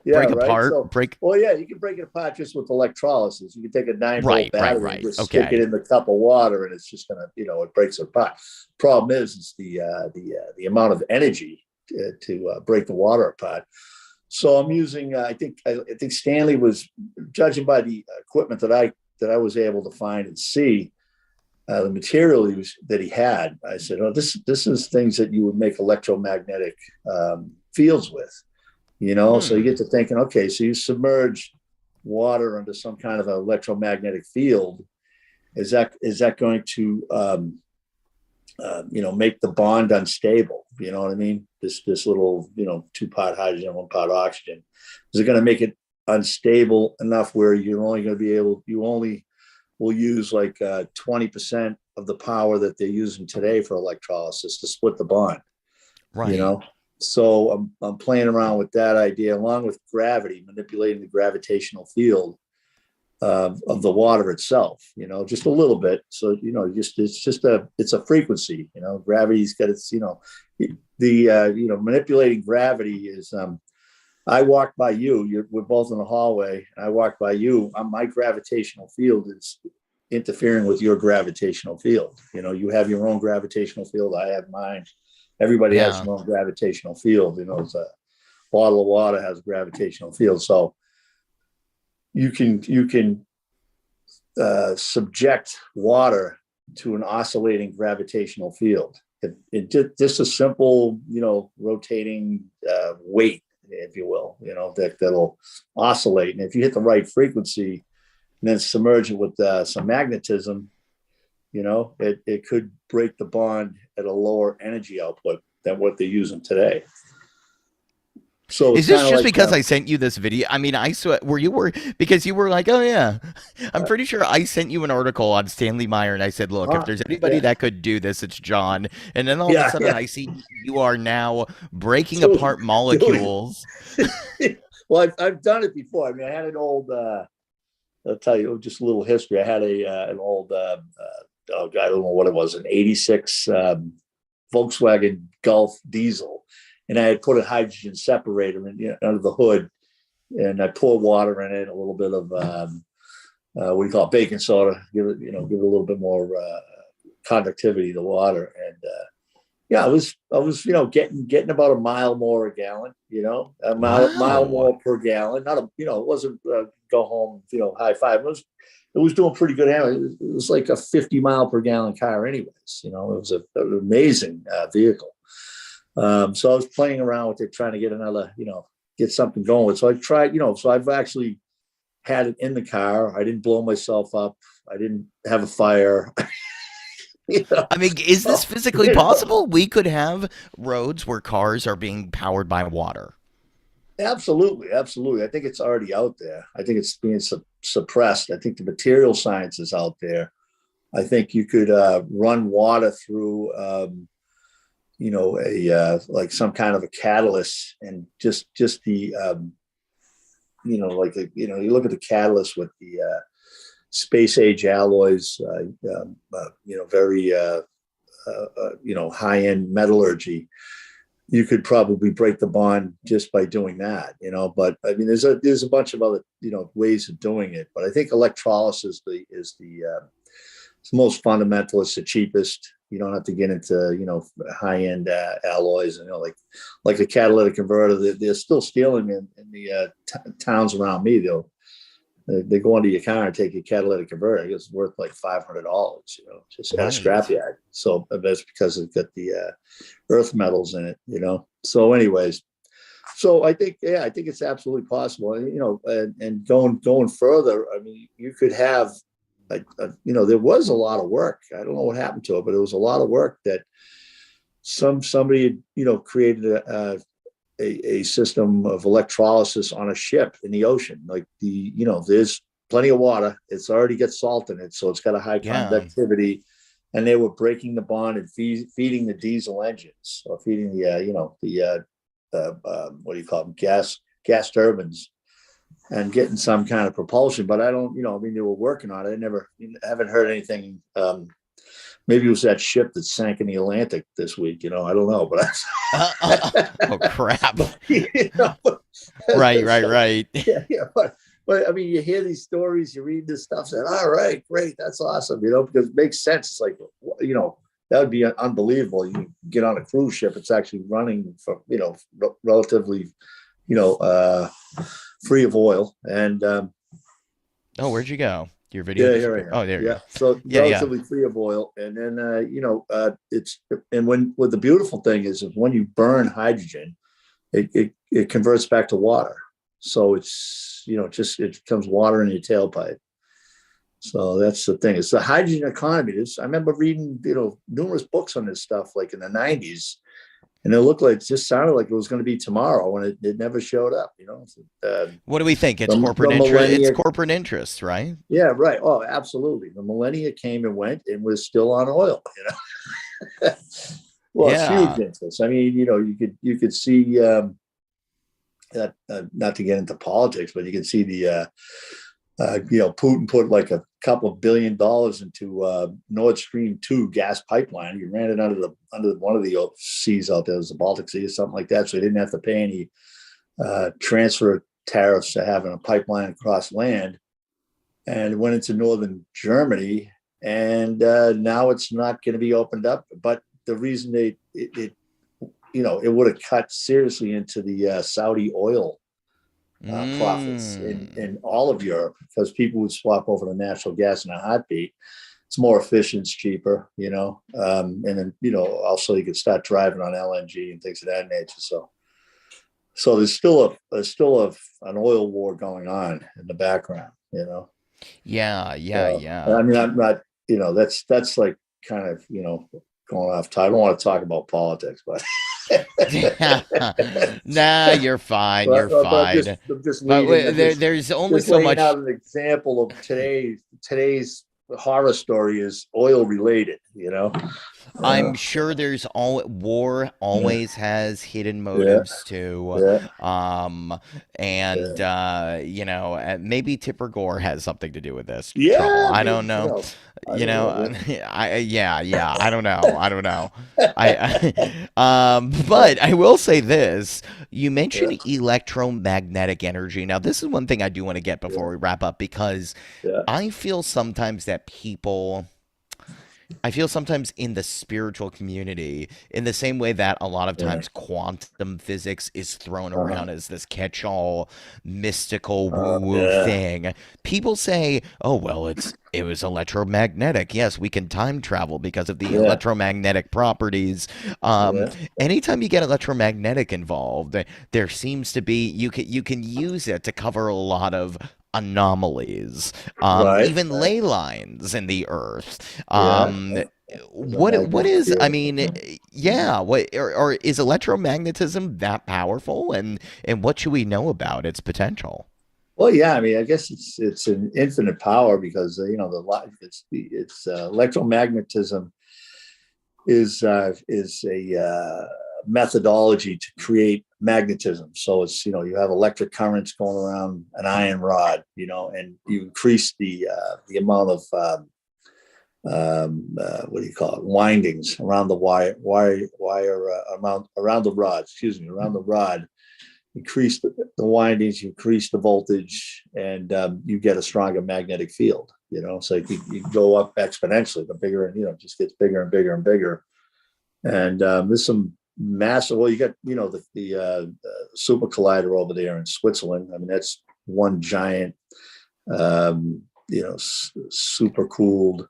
Speaker 2: Yeah,
Speaker 1: Break
Speaker 2: right.
Speaker 1: apart.
Speaker 2: So,
Speaker 1: Break.
Speaker 2: well, yeah, you can break it apart just with electrolysis. You can take a 9 volt
Speaker 1: Right. Right.
Speaker 2: battery and
Speaker 1: Right.
Speaker 2: just stick it
Speaker 1: Okay.
Speaker 2: in the cup of water, and it's just gonna, it breaks it apart. Problem is, it's the amount of energy to break the water apart. So I'm using. I think Stanley was judging by the equipment that I was able to find and see. The material that he had, I said, "Oh, this is things that you would make electromagnetic fields with." So you get
Speaker 1: Hmm.
Speaker 2: to thinking, okay, so you submerge water under some kind of an electromagnetic field. Is that going to make the bond unstable? You know what I mean? This little 2 part hydrogen, 1 part oxygen. Is it going to make it unstable enough where you only will use like 20% of the power that they're using today for electrolysis to split the bond? you
Speaker 1: Right.
Speaker 2: know so I'm playing around with that idea along with gravity, manipulating the gravitational field of the water itself, just a little bit. So it's a frequency. Gravity's got its, the manipulating gravity is I walk by you, we're both in the hallway, and I walk by you, my gravitational field is interfering with your gravitational field. You have your own gravitational field, I have mine. Everybody has
Speaker 1: Yeah.
Speaker 2: their own gravitational field. It's a bottle of water has a gravitational field. So you can subject water to an oscillating gravitational field. Just a simple, rotating weight, if you will, that'll oscillate. And if you hit the right frequency and then submerge it with some magnetism, it could break the bond at a lower energy output than what they're using today. So it's
Speaker 1: Is this
Speaker 2: kind of
Speaker 1: just
Speaker 2: like,
Speaker 1: because I sent you this video? I mean, I swear, because you were like, oh yeah, I'm
Speaker 2: uh,
Speaker 1: pretty sure I sent you an article on Stanley Meyer, and I said, look, if there's anybody
Speaker 2: yeah,
Speaker 1: that could do this, it's John. And then all of a
Speaker 2: yeah,
Speaker 1: sudden,
Speaker 2: yeah,
Speaker 1: I see you are now breaking
Speaker 2: doing,
Speaker 1: apart
Speaker 2: doing
Speaker 1: molecules.
Speaker 2: it. Well, I've done it before. I mean, I had an old. I'll tell you just a little history. I had an old. I don't know what it was, an '86 Volkswagen Golf diesel, and I had put a hydrogen separator under the hood, and I poured water in it, a little bit of what do you call it, baking soda, give it a little bit more conductivity to water, and yeah, I was getting about a mile more a gallon, a mile
Speaker 1: Wow.
Speaker 2: more per gallon. Not a it wasn't go home, high five. It was doing pretty good. It was like a 50 mile per gallon car, anyways. It was an amazing vehicle. So I was playing around with it, trying to get get something going with. So I tried, so I've actually had it in the car. I didn't blow myself up. I didn't have a fire. You know,
Speaker 1: I mean, is this
Speaker 2: so
Speaker 1: physically possible? We could have roads where cars are being powered by water.
Speaker 2: absolutely, absolutely. I think it's already out there. I think it's being suppressed. I think the material science is out there. I think you could run water through, a like some kind of a catalyst, and just the you look at the catalyst with the space age alloys, very high end metallurgy. You could probably break the bond just by doing that, But I mean, there's a bunch of other ways of doing it. But I think electrolysis it's the most fundamental. It's the cheapest. You don't have to get into high end alloys, and like the catalytic converter. They're still stealing in the towns around me. They go into your car and take your catalytic converter. It's worth like $500, just at a
Speaker 1: Right.
Speaker 2: scrapyard. So that's because it's got the earth metals in it. So, anyways, so I think it's absolutely possible. And going further, I mean, you could have, there was a lot of work. I don't know what happened to it, but it was a lot of work that somebody, created a system of electrolysis on a ship in the ocean. Like there's plenty of water. It's already got salt in it, so it's got a high
Speaker 1: Yeah.
Speaker 2: conductivity. And they were breaking the bond and feeding the diesel engines, or feeding what do you call them, gas turbines, and getting some kind of propulsion. But I don't, I mean, they were working on it. Haven't heard anything. Maybe it was that ship that sank in the Atlantic this week. I don't know, but
Speaker 1: Oh, crap.
Speaker 2: but, you know,
Speaker 1: Right, right, right.
Speaker 2: yeah. But I mean, you hear these stories, you read this stuff, saying, "All right, great, that's awesome," because it makes sense. It's like, that would be unbelievable. You get on a cruise ship, it's actually running for, relatively, you know, uh, free of oil, and
Speaker 1: Oh, where'd you go? Your video
Speaker 2: yeah, here
Speaker 1: disappeared.
Speaker 2: I am.
Speaker 1: Oh, there you
Speaker 2: Yeah,
Speaker 1: go.
Speaker 2: so
Speaker 1: Yeah, yeah.
Speaker 2: relatively free of oil, and then it's and when what the beautiful thing is when you burn hydrogen, it converts back to water. So it's just it becomes water in your tailpipe. So that's the thing. It's the hydrogen economy. I remember reading numerous books on this stuff like in the '90s, and it just sounded like it was going to be tomorrow, and it never showed up.
Speaker 1: What do we think? It's
Speaker 2: The
Speaker 1: corporate interest. It's
Speaker 2: millennia.
Speaker 1: corporate interest, right?
Speaker 2: Yeah, right. Oh, absolutely. The millennia came and went, and we're still on oil. Well, it's huge
Speaker 1: Yeah.
Speaker 2: interest. I mean, you could see that, not to get into politics, but you can see Putin put like a couple of $1 billion into Nord Stream 2 gas pipeline. He ran it under one of the seas out there, it was the Baltic Sea or something like that, so he didn't have to pay any transfer tariffs to having a pipeline across land, and it went into northern Germany, and now it's not going to be opened up. But the reason it would have cut seriously into the Saudi oil profits in
Speaker 1: Mm.
Speaker 2: all of Europe, because people would swap over to natural gas in a heartbeat. It's more efficient, it's cheaper, and then also you could start driving on LNG and things of that nature. So there's still an oil war going on in the background.
Speaker 1: Yeah, yeah,
Speaker 2: I
Speaker 1: yeah.
Speaker 2: mean, I'm not, that's like kind of, going off time. I don't want to talk about politics, but
Speaker 1: Nah, you're fine. You're
Speaker 2: but
Speaker 1: fine.
Speaker 2: I'm just
Speaker 1: But
Speaker 2: leading. I'm
Speaker 1: there's only
Speaker 2: just
Speaker 1: so
Speaker 2: laying out
Speaker 1: much.
Speaker 2: an example of today's horror story is oil related.
Speaker 1: I'm
Speaker 2: Uh,
Speaker 1: sure there's all war
Speaker 2: yeah,
Speaker 1: always has hidden
Speaker 2: yeah,
Speaker 1: motives too.
Speaker 2: yeah,
Speaker 1: Um, and
Speaker 2: yeah.
Speaker 1: maybe Tipper Gore has something to do with this trouble.
Speaker 2: Yeah,
Speaker 1: I
Speaker 2: maybe
Speaker 1: don't know.
Speaker 2: I don't know.
Speaker 1: Yeah, I don't know. I don't know. But I will say this. You
Speaker 2: Yeah,
Speaker 1: mentioned electromagnetic energy. Now, this is one thing I do want to get before
Speaker 2: yeah,
Speaker 1: we wrap up because
Speaker 2: yeah,
Speaker 1: I feel sometimes that people I feel sometimes in the spiritual community, in the same way that a lot of
Speaker 2: yeah.
Speaker 1: times quantum physics is thrown
Speaker 2: Uh-huh.
Speaker 1: around as this catch all mystical woo woo
Speaker 2: Yeah,
Speaker 1: thing, people say, oh, well, it was electromagnetic. Yes, we can time travel because of the
Speaker 2: yeah,
Speaker 1: electromagnetic properties. Um,
Speaker 2: yeah.
Speaker 1: anytime you get electromagnetic involved, there seems to be you can use it to cover a lot of anomalies,
Speaker 2: Right,
Speaker 1: even
Speaker 2: right.
Speaker 1: ley lines in the earth.
Speaker 2: Yeah, There's a
Speaker 1: what
Speaker 2: magnetic
Speaker 1: is, I
Speaker 2: field.
Speaker 1: mean, yeah, what, or is electromagnetism that powerful, and what should we know about its potential?
Speaker 2: Well, yeah, I mean, I guess it's an infinite power because it's electromagnetism is a methodology to create magnetism. So it's you have electric currents going around an iron rod, and you increase the amount of what do you call it, windings around the wire around the rod. Excuse me, around the rod. Increase the windings, you increase the voltage, and you get a stronger magnetic field. So you go up exponentially. The bigger, and it just gets bigger and bigger and bigger. And there's some massive. Well, you got the super collider over there in Switzerland. I mean, that's one giant, super cooled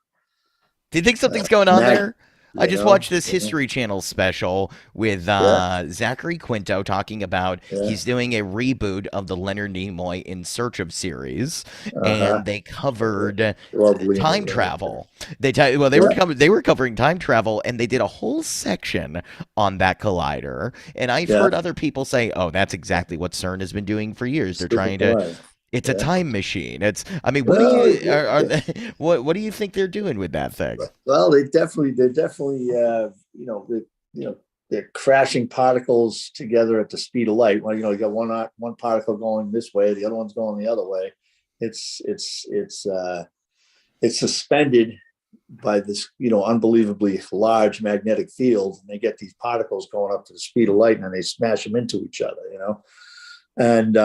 Speaker 1: Do you think something's going on
Speaker 2: mag.
Speaker 1: there? I just watched this History Channel special with
Speaker 2: Yeah,
Speaker 1: Zachary Quinto talking about
Speaker 2: yeah,
Speaker 1: he's doing a reboot of the Leonard Nimoy In Search of series,
Speaker 2: uh-huh.
Speaker 1: and they covered
Speaker 2: Love Lima.
Speaker 1: time travel. Well,
Speaker 2: Yeah,
Speaker 1: they were covering time travel, and they did a whole section on that collider. And I've
Speaker 2: yeah,
Speaker 1: heard other people say, "Oh, that's exactly what CERN has been doing for years. They're
Speaker 2: super
Speaker 1: trying to."
Speaker 2: collider.
Speaker 1: It's a
Speaker 2: Yeah.
Speaker 1: time machine. It's. I mean, what do
Speaker 2: Well,
Speaker 1: you are they, what do you think they're doing with that thing?
Speaker 2: well, they're definitely, they're crashing particles together at the speed of light. Well, you got one particle going this way, the other one's going the other way. It's suspended by this, unbelievably large magnetic field, and they get these particles going up to the speed of light, and then they smash them into each other. And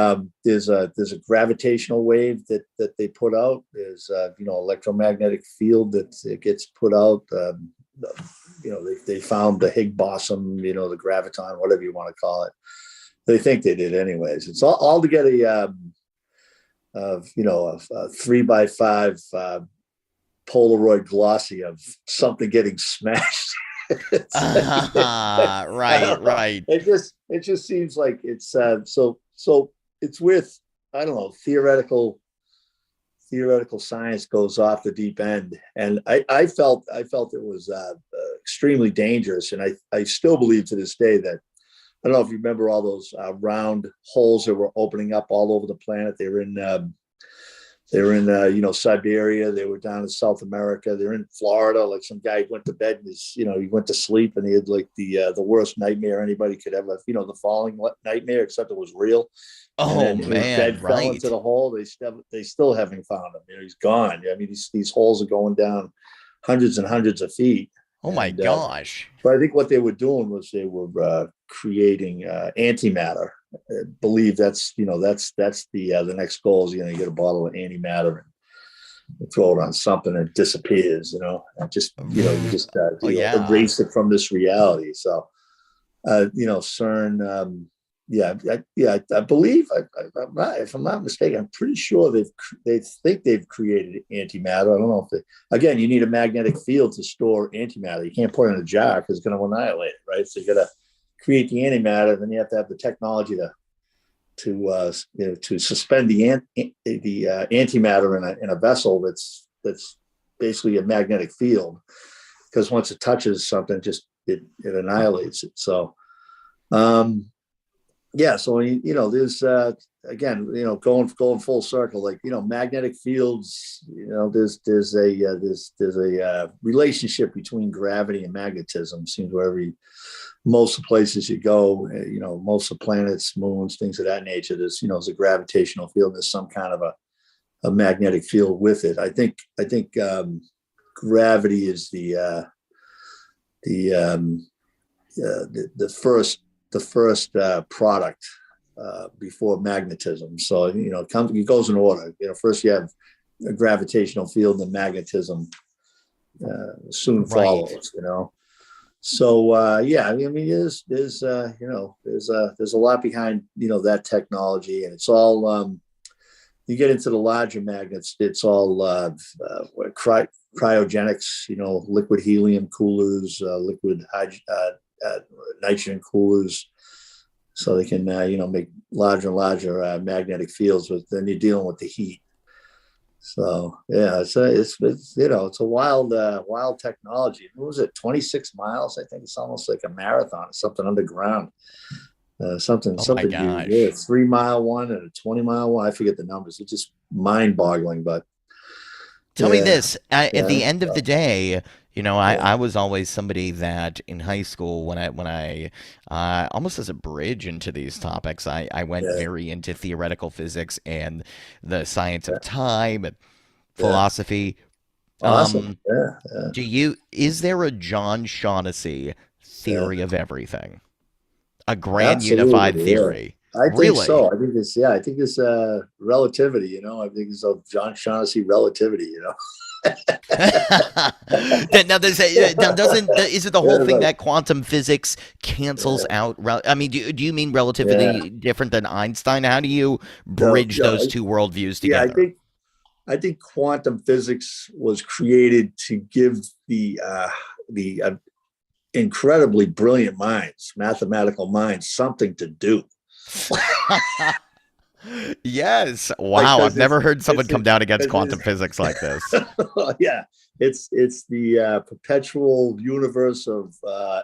Speaker 2: there's a gravitational wave that they put out. There's electromagnetic field that gets put out. They found the Higgs boson, the graviton, whatever you want to call it. They think they did, anyways. It's all to get a 3x5 Polaroid glossy of something getting smashed. I
Speaker 1: Right,
Speaker 2: don't know.
Speaker 1: right.
Speaker 2: It just seems like it's so it's with, I don't know, theoretical science goes off the deep end, and I felt it was extremely dangerous, and I still believe to this day that, I don't know if you remember all those round holes that were opening up all over the planet. They were in Siberia. They were down in South America. They're in Florida. Like, some guy went to bed and he went to sleep, and he had like the worst nightmare anybody could ever. The falling nightmare, except it was real. And
Speaker 1: Oh
Speaker 2: then his
Speaker 1: man,
Speaker 2: bed fell into
Speaker 1: right.
Speaker 2: the hole. They still haven't found him. He's gone. I mean, these holes are going down hundreds and hundreds of feet.
Speaker 1: Oh my
Speaker 2: And
Speaker 1: gosh.
Speaker 2: but I think what they were doing was they were creating antimatter. I believe that's the next goal is, you get a bottle of antimatter and throw it on something and it disappears, and just you just
Speaker 1: Oh yeah.
Speaker 2: erase it from this reality. So CERN, I believe, if I'm not mistaken, I'm pretty sure they think they've created antimatter. I don't know if again, you need a magnetic field to store antimatter. You can't put it in a jar because it's going to annihilate it, right? So you got to create the antimatter, then you have to have the technology to suspend the antimatter in a vessel that's basically a magnetic field, because once it touches something, just it annihilates it. So um, yeah, so there's again, going full circle, like, magnetic fields. There's a relationship between gravity and magnetism. Seems wherever most of the places you go, most of the planets, moons, things of that nature, there's a gravitational field. There's some kind of a magnetic field with it. I think gravity is the first product before magnetism. So it goes in order. First you have a gravitational field, and magnetism soon
Speaker 1: Right.
Speaker 2: follows. So yeah, I mean, there's a lot behind that technology, and it's all you get into the larger magnets. It's all cryogenics, liquid helium coolers, liquid nitrogen coolers, so they can make larger and larger magnetic fields. But then you're dealing with the heat. So yeah, it's it's a wild wild technology. What was it? 26 miles. I think it's almost like a marathon, something underground.
Speaker 1: Oh my
Speaker 2: Something huge. Yeah, a
Speaker 1: gosh.
Speaker 2: 3 mile one and a 20 mile one. I forget the numbers. It's just mind boggling. But
Speaker 1: Tell me
Speaker 2: yeah,
Speaker 1: this, at
Speaker 2: yeah,
Speaker 1: the end of the day,
Speaker 2: yeah,
Speaker 1: I was always somebody that in high school when I almost as a bridge into these topics, I went
Speaker 2: yeah,
Speaker 1: very into theoretical physics and the science
Speaker 2: yeah,
Speaker 1: of time and
Speaker 2: yeah.
Speaker 1: philosophy.
Speaker 2: Awesome.
Speaker 1: Um,
Speaker 2: Yeah, yeah,
Speaker 1: is there a John Shaughnessy
Speaker 2: yeah.
Speaker 1: theory of everything? A grand unified
Speaker 2: Absolutely. Yeah.
Speaker 1: theory?
Speaker 2: I think
Speaker 1: Really?
Speaker 2: so. I think it's yeah. I think it's relativity. I think it's of John Shaughnessy relativity.
Speaker 1: Now, now doesn't is it the whole
Speaker 2: Yeah,
Speaker 1: thing
Speaker 2: like
Speaker 1: that quantum physics cancels
Speaker 2: yeah,
Speaker 1: out? I mean, do you mean
Speaker 2: yeah.
Speaker 1: relativity different than Einstein? How do you
Speaker 2: No,
Speaker 1: bridge
Speaker 2: no.
Speaker 1: those two worldviews
Speaker 2: Yeah,
Speaker 1: together?
Speaker 2: I think quantum physics was created to give the incredibly brilliant minds, mathematical minds, something to do.
Speaker 1: Yes.
Speaker 2: Like
Speaker 1: Wow. I've
Speaker 2: because
Speaker 1: never heard someone come
Speaker 2: it's
Speaker 1: down against
Speaker 2: because
Speaker 1: quantum physics like this.
Speaker 2: yeah, it's the perpetual universe of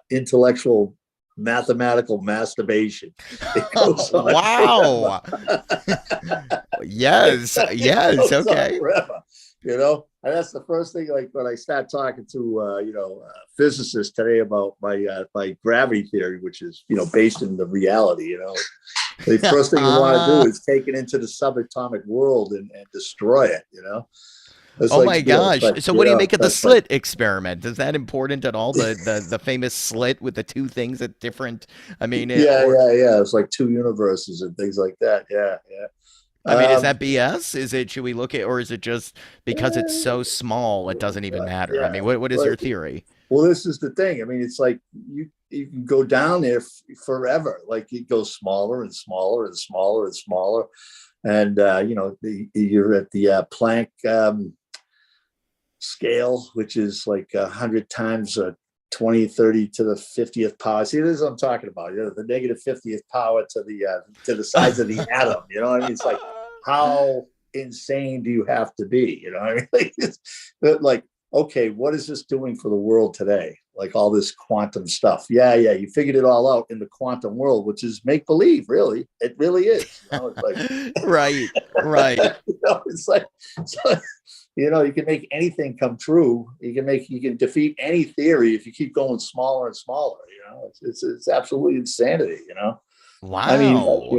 Speaker 2: intellectual mathematical masturbation. It goes on forever.
Speaker 1: Wow. Yes.
Speaker 2: It
Speaker 1: Yes.
Speaker 2: goes on
Speaker 1: Okay.
Speaker 2: forever. And that's the first thing. Like when I start talking to physicists today about my gravity theory, which is based in the reality. The first thing you want to do is take it into the subatomic world and destroy it. It's
Speaker 1: Oh
Speaker 2: like,
Speaker 1: my gosh.
Speaker 2: but
Speaker 1: So what do you make of the
Speaker 2: but but
Speaker 1: slit experiment? Is that important at all? The famous slit with the two things at different
Speaker 2: yeah,
Speaker 1: or
Speaker 2: yeah, yeah. It's like two universes and things like that. Yeah, yeah.
Speaker 1: is that BS? Is it should we look at or is it just because it's so small it doesn't even matter? I
Speaker 2: Yeah.
Speaker 1: mean, what is
Speaker 2: Well,
Speaker 1: your theory?
Speaker 2: well, this is the thing. I mean, it's like you can go down there forever. Like it goes smaller and smaller and smaller and smaller, and you're at the Planck scale, which is like 100 times 20, 30 to the 50th power. See, this is what I'm talking about. The negative 50th power to the size of the atom. You know what I mean? It's like how insane do you have to be? You know what I mean? Like, okay, what is this doing for the world today? Like all this quantum stuff. Yeah, yeah, you figured it all out in the quantum world, which is make believe. Really, it really is. It's like
Speaker 1: Right, right.
Speaker 2: it's like so, you can make anything come true. You can defeat any theory if you keep going smaller and smaller. It's absolutely insanity. I mean,
Speaker 1: Wow.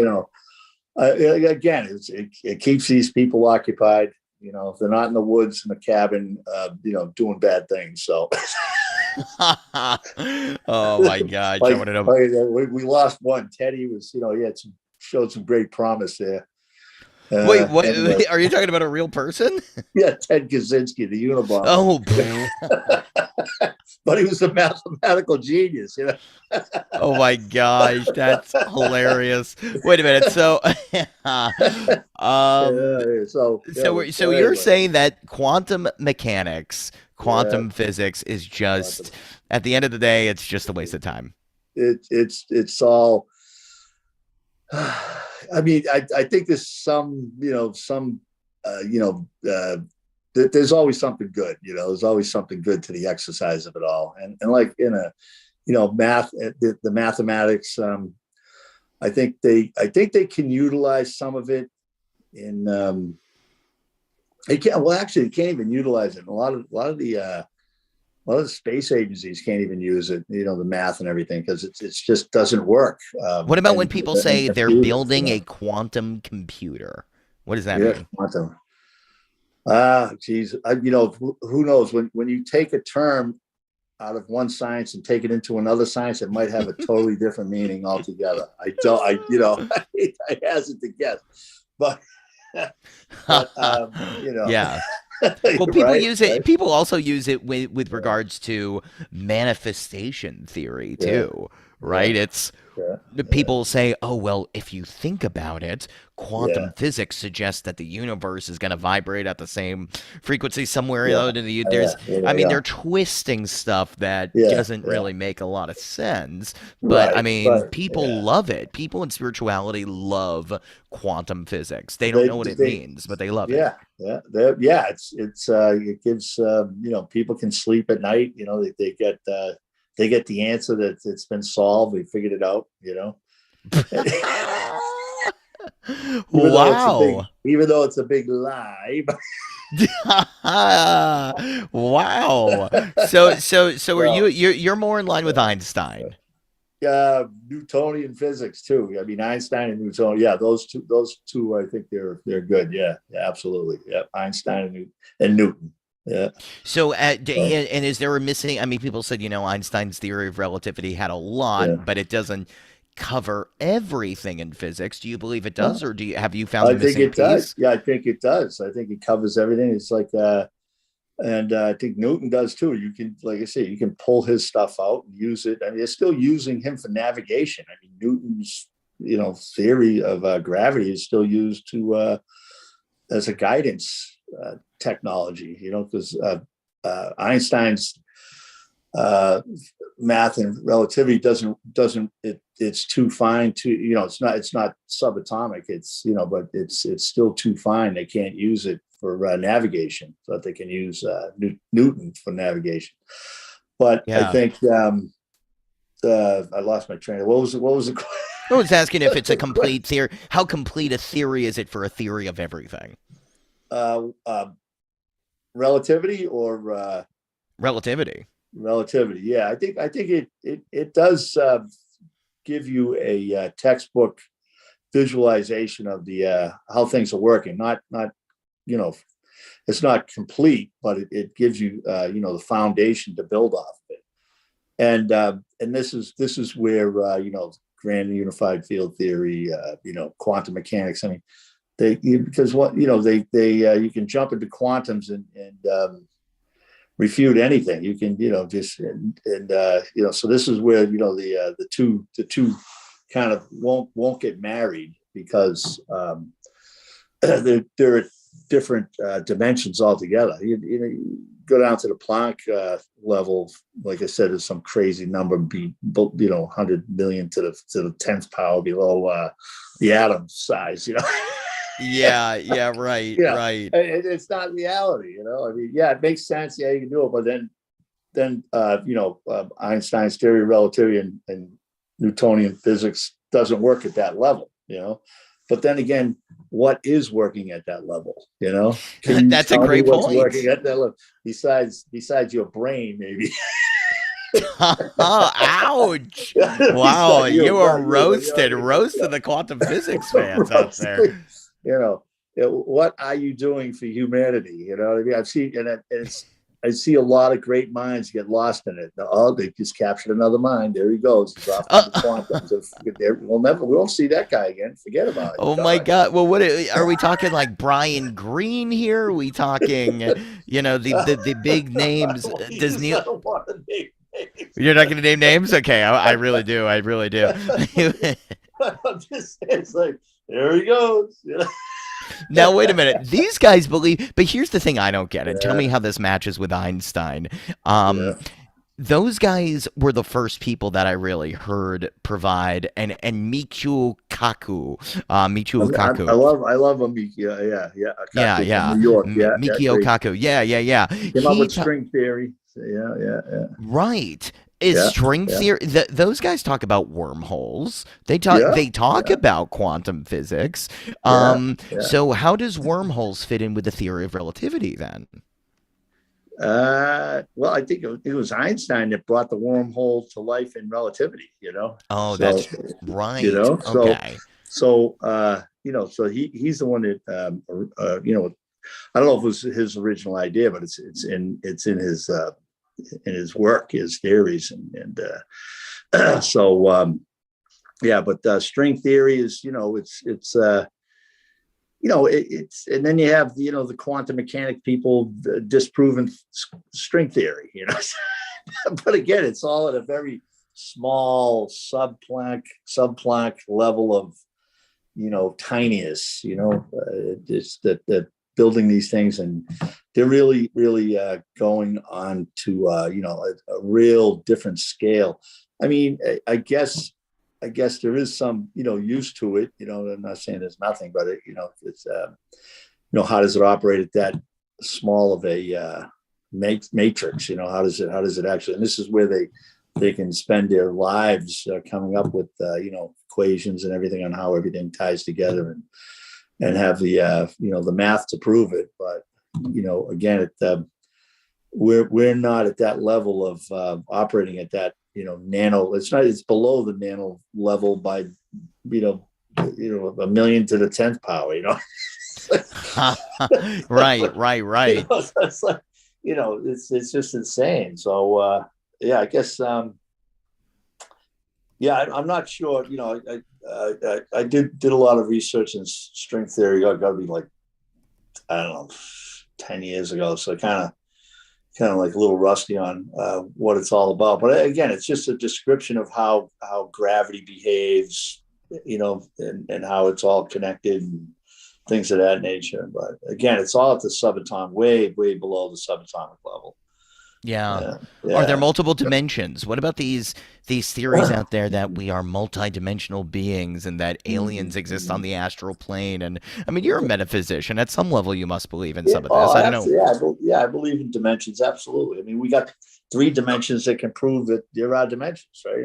Speaker 2: again, it keeps these people occupied. If they're not in the woods in the cabin, doing bad things. So,
Speaker 1: Oh my gosh, I
Speaker 2: like,
Speaker 1: want to know.
Speaker 2: like we lost one. Teddy was, he had showed some great promise there.
Speaker 1: Wait, what
Speaker 2: Anyway,
Speaker 1: are you talking about a real person?
Speaker 2: yeah, Ted Kaczynski, the Unabomber.
Speaker 1: Oh, pff.
Speaker 2: But he was a mathematical genius.
Speaker 1: Oh my gosh, that's hilarious. Wait a minute. So, um,
Speaker 2: Yeah, so yeah,
Speaker 1: so
Speaker 2: so
Speaker 1: you're
Speaker 2: anyway,
Speaker 1: saying that quantum mechanics,
Speaker 2: yeah,
Speaker 1: quantum physics is
Speaker 2: quantum.
Speaker 1: just at the end of the day, it's just a waste of time.
Speaker 2: It's all. I mean, I think there's some there's always something good. There's always something good to the exercise of it all, and like in a math, the mathematics. I think they can utilize some of it in. They can't. Well, actually, they can't even utilize it. A lot of the space agencies can't even use it. The math and everything because it's just doesn't work.
Speaker 1: What about when
Speaker 2: And
Speaker 1: people say they're
Speaker 2: computers.
Speaker 1: building a quantum computer? What does that
Speaker 2: Yeah,
Speaker 1: mean?
Speaker 2: quantum. Geez, who knows when you take a term out of one science and take it into another science, it might have a totally different meaning altogether. I don't. I hazard to guess, but you know,
Speaker 1: Yeah. Well, people
Speaker 2: right,
Speaker 1: use
Speaker 2: right,
Speaker 1: it. People also use it with regards to manifestation theory
Speaker 2: yeah,
Speaker 1: too,
Speaker 2: yeah,
Speaker 1: right? It's
Speaker 2: yeah,
Speaker 1: people say, oh, well, if you think about it,
Speaker 2: yeah,
Speaker 1: quantum physics suggests that the universe is going to vibrate at the same frequency somewhere.
Speaker 2: yeah,
Speaker 1: There's, I mean,
Speaker 2: yeah,
Speaker 1: they're twisting stuff that
Speaker 2: yeah,
Speaker 1: doesn't
Speaker 2: yeah.
Speaker 1: really make a lot of sense. But I
Speaker 2: Right,
Speaker 1: mean,
Speaker 2: right.
Speaker 1: people
Speaker 2: Yeah.
Speaker 1: love it. People in spirituality love quantum physics. They don't know what it
Speaker 2: They,
Speaker 1: means, but they love it.
Speaker 2: yeah, yeah, yeah. It gives people can sleep at night. They get the answer that it's been solved. We figured it out.
Speaker 1: Wow.
Speaker 2: Even though it's a big lie.
Speaker 1: Wow. So are
Speaker 2: Well,
Speaker 1: you're more in line with Einstein?
Speaker 2: Newtonian physics too. I mean, Einstein and Newton. Yeah, those two. I think they're good. Yeah, yeah, absolutely. Yeah, Einstein and Newton. Yeah.
Speaker 1: So,
Speaker 2: So,
Speaker 1: and is there a missing? I mean, people said, Einstein's theory of relativity had a
Speaker 2: yeah.
Speaker 1: lot, but it doesn't cover everything in physics. Do you believe it
Speaker 2: Well,
Speaker 1: does, or have you found the
Speaker 2: I think
Speaker 1: missing
Speaker 2: it does.
Speaker 1: piece?
Speaker 2: Yeah, I think it does. I think it covers everything. It's like, and I think Newton does too. You can, like I say, you can pull his stuff out and use it. I mean, they're still using him for navigation. I mean, Newton's, theory of gravity is still used to as a guidance technology. Because Einstein's uh, math and relativity it's too fine to it's not subatomic, but it's still too fine. They can't use it for navigation, so that they can use Newton for navigation. But I
Speaker 1: Yeah.
Speaker 2: think I lost my train. What was the
Speaker 1: I was asking if it's a complete
Speaker 2: question?
Speaker 1: theory. How complete a theory is it for a theory of everything?
Speaker 2: uh, uh, Relativity or
Speaker 1: Relativity.
Speaker 2: relativity? Yeah, I think it does give you a textbook visualization of the how things are working. Not you know it's not complete, but it gives you the foundation to build off of it. And this is where grand unified field theory, quantum mechanics. I mean, because what they you can jump into quantums and refute anything. You can just so this is where the two kind of won't get married because they're at different dimensions altogether. You go down to the Planck level, like I said, is some crazy number, 100 million to the 10th power below the atom size.
Speaker 1: Yeah. Yeah. Right.
Speaker 2: Yeah,
Speaker 1: Right.
Speaker 2: it's not reality. I mean, yeah, it makes sense. Yeah, you can do it, but then Einstein's theory of relativity and Newtonian physics doesn't work at that level. But then again, what is working at that level? Can you
Speaker 1: That's a
Speaker 2: tell me
Speaker 1: great
Speaker 2: what's working
Speaker 1: point.
Speaker 2: at that level besides your brain, maybe?
Speaker 1: Ouch!
Speaker 2: It's
Speaker 1: Wow, you are
Speaker 2: not you, but
Speaker 1: roasted, roasted the quantum physics fans out there.
Speaker 2: you know, what are you doing for humanity? What I mean? I've seen, I see a lot of great minds get lost in it. Oh, they just captured another mind. There he goes. He's off into the
Speaker 1: Uh,
Speaker 2: quantums. We won't see that guy again. Forget about it.
Speaker 1: oh my
Speaker 2: Done.
Speaker 1: God! Well, what are we talking like Brian Green here? Are we talking, the big names? Does Neil?
Speaker 2: I don't want to name names.
Speaker 1: You're not going to name names? Okay, I really do. I really do.
Speaker 2: I'm just saying, it's like, there he goes.
Speaker 1: Now, wait a minute. These guys believe, but here's the thing I don't get, and tell me
Speaker 2: Yeah,
Speaker 1: how this matches with Einstein. Um,
Speaker 2: yeah.
Speaker 1: those guys were the first people that I really heard provide, and Michio
Speaker 2: I
Speaker 1: Kaku.
Speaker 2: love him. Yeah, yeah, yeah.
Speaker 1: Yeah,
Speaker 2: Kaku from
Speaker 1: yeah,
Speaker 2: New York. Yeah, yeah,
Speaker 1: Mikio
Speaker 2: great.
Speaker 1: Kaku. Yeah, yeah, yeah.
Speaker 2: He came up
Speaker 1: He
Speaker 2: with
Speaker 1: ta-
Speaker 2: string theory. So, yeah, yeah, yeah,
Speaker 1: right. Is
Speaker 2: yeah,
Speaker 1: string
Speaker 2: yeah,
Speaker 1: theory? Those guys talk about wormholes. They talk.
Speaker 2: yeah,
Speaker 1: They talk
Speaker 2: yeah,
Speaker 1: about quantum physics.
Speaker 2: yeah, yeah.
Speaker 1: So how does wormholes fit in with the theory of relativity then?
Speaker 2: Well, I think it was Einstein that brought the wormhole to life in relativity.
Speaker 1: Oh,
Speaker 2: So
Speaker 1: that's right.
Speaker 2: so
Speaker 1: Okay.
Speaker 2: so he's the one that I don't know if it was his original idea, but it's in his work, his theories, and so yeah. But string theory is it's and then you have the quantum mechanic people disproving string theory. But again, it's all at a very small subplanck level of tiniest. It's that building these things, and they're really going on to a real different scale. I mean, I guess there is some use to it. I'm not saying there's nothing, but it's how does it operate at that small of a matrix? How does it actually? And this is where they can spend their lives coming up with equations and everything on how everything ties together, and have the math to prove it. But again, we're not at that level of operating at that nano. It's below the nano level by a million to the 10th power.
Speaker 1: Right.
Speaker 2: It's like it's just insane. So yeah, I guess yeah, I'm not sure. I did a lot of research in string theory. I got to be like, I don't know, 10 years ago. So kind of like a little rusty on what it's all about. But again, it's just a description of how gravity behaves, and how it's all connected and things of that nature. But again, it's all at the subatomic, way below the subatomic level.
Speaker 1: Yeah.
Speaker 2: Yeah,
Speaker 1: Are there
Speaker 2: yeah.
Speaker 1: multiple dimensions? What about these theories out there that we are multidimensional beings and that aliens exist on the astral plane? And I mean, you're a metaphysician. At some level, you must believe in
Speaker 2: Yeah,
Speaker 1: some of this.
Speaker 2: oh,
Speaker 1: I don't know.
Speaker 2: absolutely. Yeah, I believe in dimensions. Absolutely. I mean, we got three dimensions that can prove that there are dimensions, right?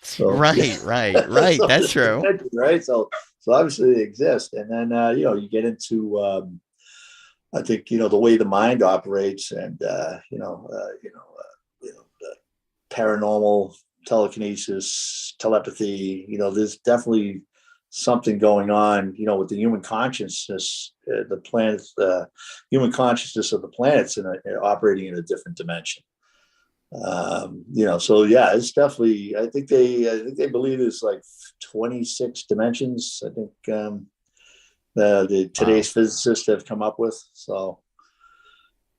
Speaker 2: So yeah,
Speaker 1: Right.
Speaker 2: so
Speaker 1: That's
Speaker 2: there's
Speaker 1: true.
Speaker 2: dimensions, right? So obviously they exist, and then you get into I think the way the mind operates, and paranormal telekinesis, telepathy. There's definitely something going on. With the human consciousness, the planets, the human consciousness of the planets, operating in a different dimension. So yeah, it's definitely. I think they believe it's like 26 dimensions. I think the
Speaker 1: Wow.
Speaker 2: today's physicists have come up with. So,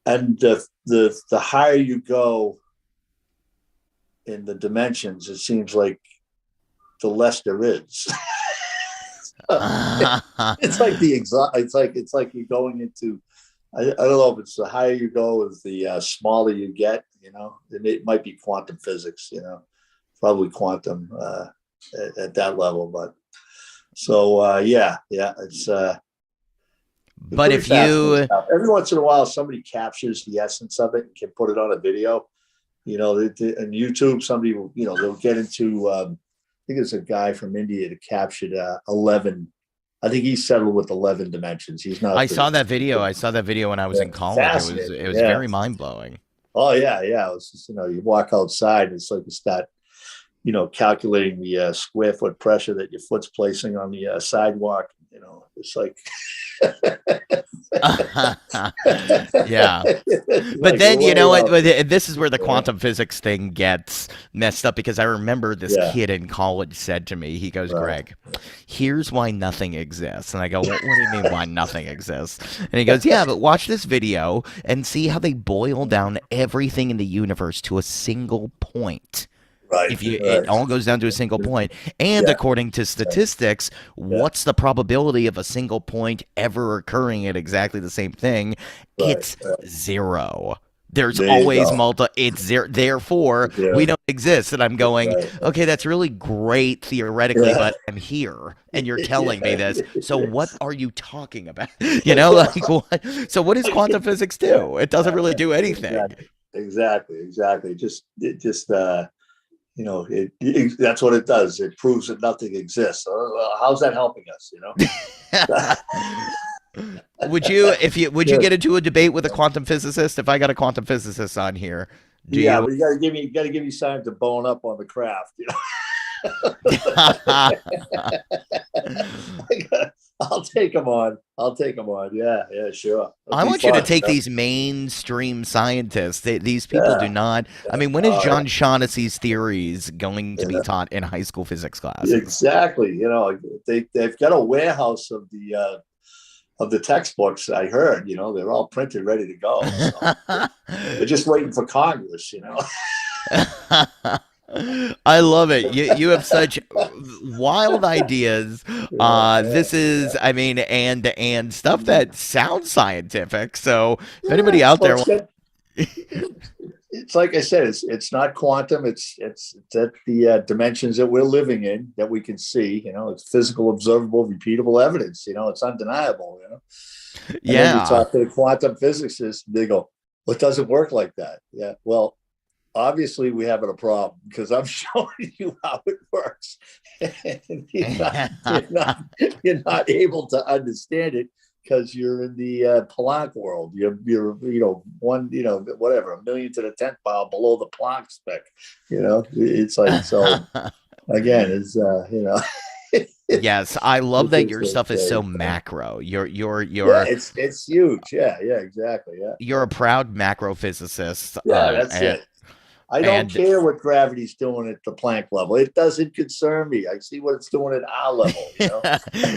Speaker 2: and the higher you go in the dimensions, it seems like the less there is. It's like the exo- it's like you're going into. I don't know if it's the higher you go, is the smaller you get. And it might be quantum physics. Probably quantum at that level. But so yeah, it's
Speaker 1: But
Speaker 2: pretty
Speaker 1: if
Speaker 2: fascinating
Speaker 1: you
Speaker 2: stuff. Every once in a while, somebody captures the essence of it and can put it on a video. On YouTube, somebody will, they'll get into. I think it's a guy from India that captured 11. I think he's settled with 11 dimensions. He's not the.
Speaker 1: I saw that video when I was
Speaker 2: Yeah,
Speaker 1: in college.
Speaker 2: fascinating.
Speaker 1: It was
Speaker 2: Yeah.
Speaker 1: very mind-blowing.
Speaker 2: Oh yeah. It was just, you walk outside and it's like you start, calculating the square foot pressure that your foot's placing on the sidewalk. It's like.
Speaker 1: Yeah.
Speaker 2: It's
Speaker 1: But
Speaker 2: like
Speaker 1: then you know
Speaker 2: way
Speaker 1: what?
Speaker 2: out.
Speaker 1: This is where the
Speaker 2: Yeah.
Speaker 1: quantum physics thing gets messed up because I remember this
Speaker 2: Yeah.
Speaker 1: kid in college said to me, he goes,
Speaker 2: Right.
Speaker 1: "Greg, here's why nothing exists." And I go, What do you mean why nothing exists?" And he goes, "Yeah, but watch this video and see how they boil down everything in the universe to a single point."
Speaker 2: Right.
Speaker 1: If you it
Speaker 2: Right.
Speaker 1: all goes down to a single point, and
Speaker 2: Yeah.
Speaker 1: according to
Speaker 2: Right.
Speaker 1: statistics,
Speaker 2: Yeah.
Speaker 1: what's the probability of a single point ever occurring at exactly the same thing?
Speaker 2: Right.
Speaker 1: It's
Speaker 2: Right.
Speaker 1: zero. There's
Speaker 2: There you
Speaker 1: always
Speaker 2: go.
Speaker 1: multi, it's zero, therefore
Speaker 2: Yeah.
Speaker 1: we don't exist. And I'm going,
Speaker 2: Right.
Speaker 1: okay, that's really great theoretically,
Speaker 2: Yeah.
Speaker 1: but I'm here and you're telling me
Speaker 2: Yeah.
Speaker 1: this, so what
Speaker 2: Yes.
Speaker 1: are you talking about? Like what? So what does quantum physics
Speaker 2: Yeah.
Speaker 1: do? It doesn't really do anything.
Speaker 2: Exactly. Just that's what it does. It proves that nothing exists. How's that helping us?
Speaker 1: Would you
Speaker 2: Yeah.
Speaker 1: get into a debate with a quantum physicist if I got a quantum physicist on here? Do
Speaker 2: Yeah,
Speaker 1: you?
Speaker 2: but you got to give me time to bone up on the craft. I'll take them on. Yeah, sure. It'll
Speaker 1: I
Speaker 2: be
Speaker 1: want you to
Speaker 2: fun.
Speaker 1: take these mainstream scientists. These people do
Speaker 2: Yeah,
Speaker 1: not. I mean, when is
Speaker 2: uh,
Speaker 1: John Shaughnessy's theories going to be
Speaker 2: yeah,
Speaker 1: taught in high school physics classes?
Speaker 2: exactly. They've got a warehouse of the textbooks. I heard. They're all printed, ready to go. So they're just waiting for Congress.
Speaker 1: I love it. You have such wild ideas.
Speaker 2: Yeah,
Speaker 1: This
Speaker 2: yeah,
Speaker 1: is,
Speaker 2: yeah.
Speaker 1: I mean, and stuff that sounds scientific. So if anybody out
Speaker 2: Well,
Speaker 1: there,
Speaker 2: it's like I said, it's not quantum. It's at the dimensions that we're living in that we can see. It's physical, observable, repeatable evidence. It's undeniable. And then you
Speaker 1: yeah,
Speaker 2: talk to the quantum physicists, they go, "Well, it doesn't work like that." Yeah, well, obviously we have a problem because I'm showing you how it works, and you're not able to understand it because you're in the Planck world. You're one whatever, a million to the 10th power below the Planck spec. It's like, so again,
Speaker 1: yes, I love
Speaker 2: it's
Speaker 1: that your
Speaker 2: interesting.
Speaker 1: stuff is so macro.
Speaker 2: Yeah, it's huge. Yeah, yeah, exactly. Yeah,
Speaker 1: You're a proud macro physicist,
Speaker 2: yeah, that's
Speaker 1: and
Speaker 2: it. I don't
Speaker 1: and
Speaker 2: care what gravity's doing at the Planck level. It doesn't concern me. I see what it's doing at our level.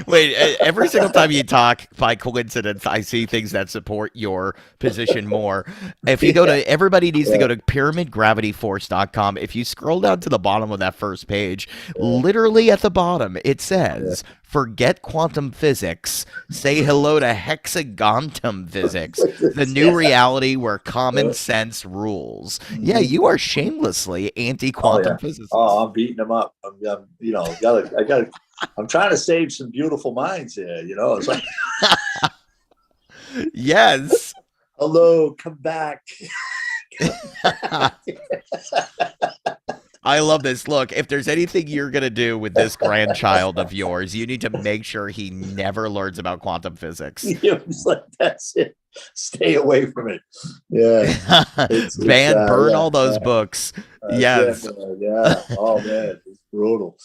Speaker 1: wait, every single time you talk, by coincidence, I see things that support your position more. If you go
Speaker 2: Yeah,
Speaker 1: to, everybody needs to
Speaker 2: yeah,
Speaker 1: go to pyramidgravityforce.com. If you scroll down to the bottom of that first page,
Speaker 2: yeah,
Speaker 1: literally at the bottom, it
Speaker 2: yeah.
Speaker 1: says, forget quantum physics, say hello to hexagontum physics, the new
Speaker 2: Yeah.
Speaker 1: reality where common sense rules. Yeah,
Speaker 2: Mhm.
Speaker 1: you are shamelessly anti
Speaker 2: Oh
Speaker 1: quantum
Speaker 2: yeah. Oh,
Speaker 1: physicist.
Speaker 2: I'm beating them up. I'm trying to save some beautiful minds here. It's like,
Speaker 1: Yes.
Speaker 2: hello, come back.
Speaker 1: I love this. Look, if there's anything you're going to do with this grandchild of yours, you need to make sure he never learns about quantum physics.
Speaker 2: It's like, that's it. Stay away from it. Yeah. It's
Speaker 1: Burn
Speaker 2: yeah,
Speaker 1: all those
Speaker 2: yeah.
Speaker 1: books.
Speaker 2: That's it,
Speaker 1: Yes.
Speaker 2: man. Yeah. Oh man, it's brutal.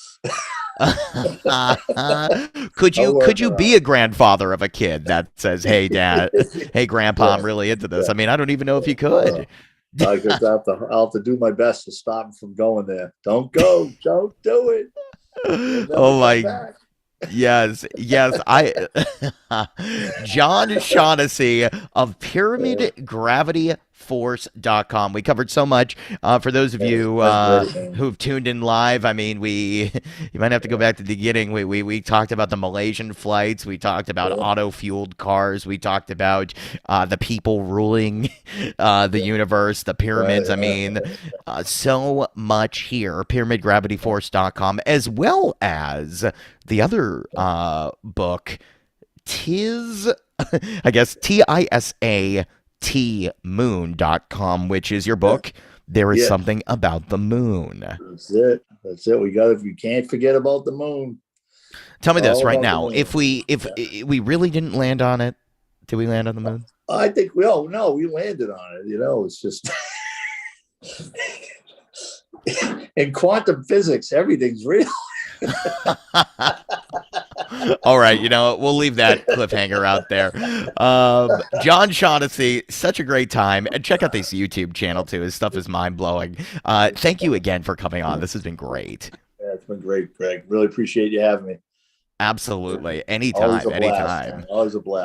Speaker 1: could
Speaker 2: I'll
Speaker 1: you
Speaker 2: work
Speaker 1: could you be
Speaker 2: around.
Speaker 1: a grandfather of a kid that says, "Hey, dad, hey, grandpa,
Speaker 2: Yeah,
Speaker 1: I'm really into this"?
Speaker 2: yeah,
Speaker 1: I mean, I don't even know if
Speaker 2: yeah.
Speaker 1: you could.
Speaker 2: I'll have to do my best to stop him from going there. Don't go. Don't do it. You'll never
Speaker 1: Oh
Speaker 2: come
Speaker 1: my
Speaker 2: back.
Speaker 1: Yes, yes. I John Shaughnessy of
Speaker 2: Yeah,
Speaker 1: pyramidgravityforce.com. We covered so much. For those of
Speaker 2: yeah, it's
Speaker 1: you
Speaker 2: been great, man.
Speaker 1: who've tuned in live, I mean, you might have to go back to the beginning. We talked about the Malaysian flights. We talked about
Speaker 2: Yeah,
Speaker 1: auto-fueled cars. We talked about the people ruling the
Speaker 2: yeah,
Speaker 1: universe, the
Speaker 2: right,
Speaker 1: pyramids. I
Speaker 2: yeah,
Speaker 1: mean, so much here. Pyramidgravityforce.com, as well as the other book, Tis, I guess, TISAT moon.com, which is your
Speaker 2: yeah,
Speaker 1: book. There is
Speaker 2: yeah.
Speaker 1: something about the moon.
Speaker 2: That's it. That's it. We can't forget about the moon.
Speaker 1: Tell me this
Speaker 2: All
Speaker 1: right
Speaker 2: about the
Speaker 1: now.
Speaker 2: moon.
Speaker 1: If
Speaker 2: Yeah.
Speaker 1: we really didn't land on it, did we land on the moon?
Speaker 2: I think we all no, we landed on it. It's just in quantum physics, everything's real.
Speaker 1: All right, you know what? We'll leave that cliffhanger out there. John Shaughnessy, such a great time. And check out this YouTube channel too. His stuff is mind blowing. Thank you again for coming on. This has been great.
Speaker 2: Yeah, it's been great, Greg. Really appreciate you having me.
Speaker 1: Absolutely.
Speaker 2: Always
Speaker 1: Anytime,
Speaker 2: a blast, man.
Speaker 1: anytime.
Speaker 2: Always a blast.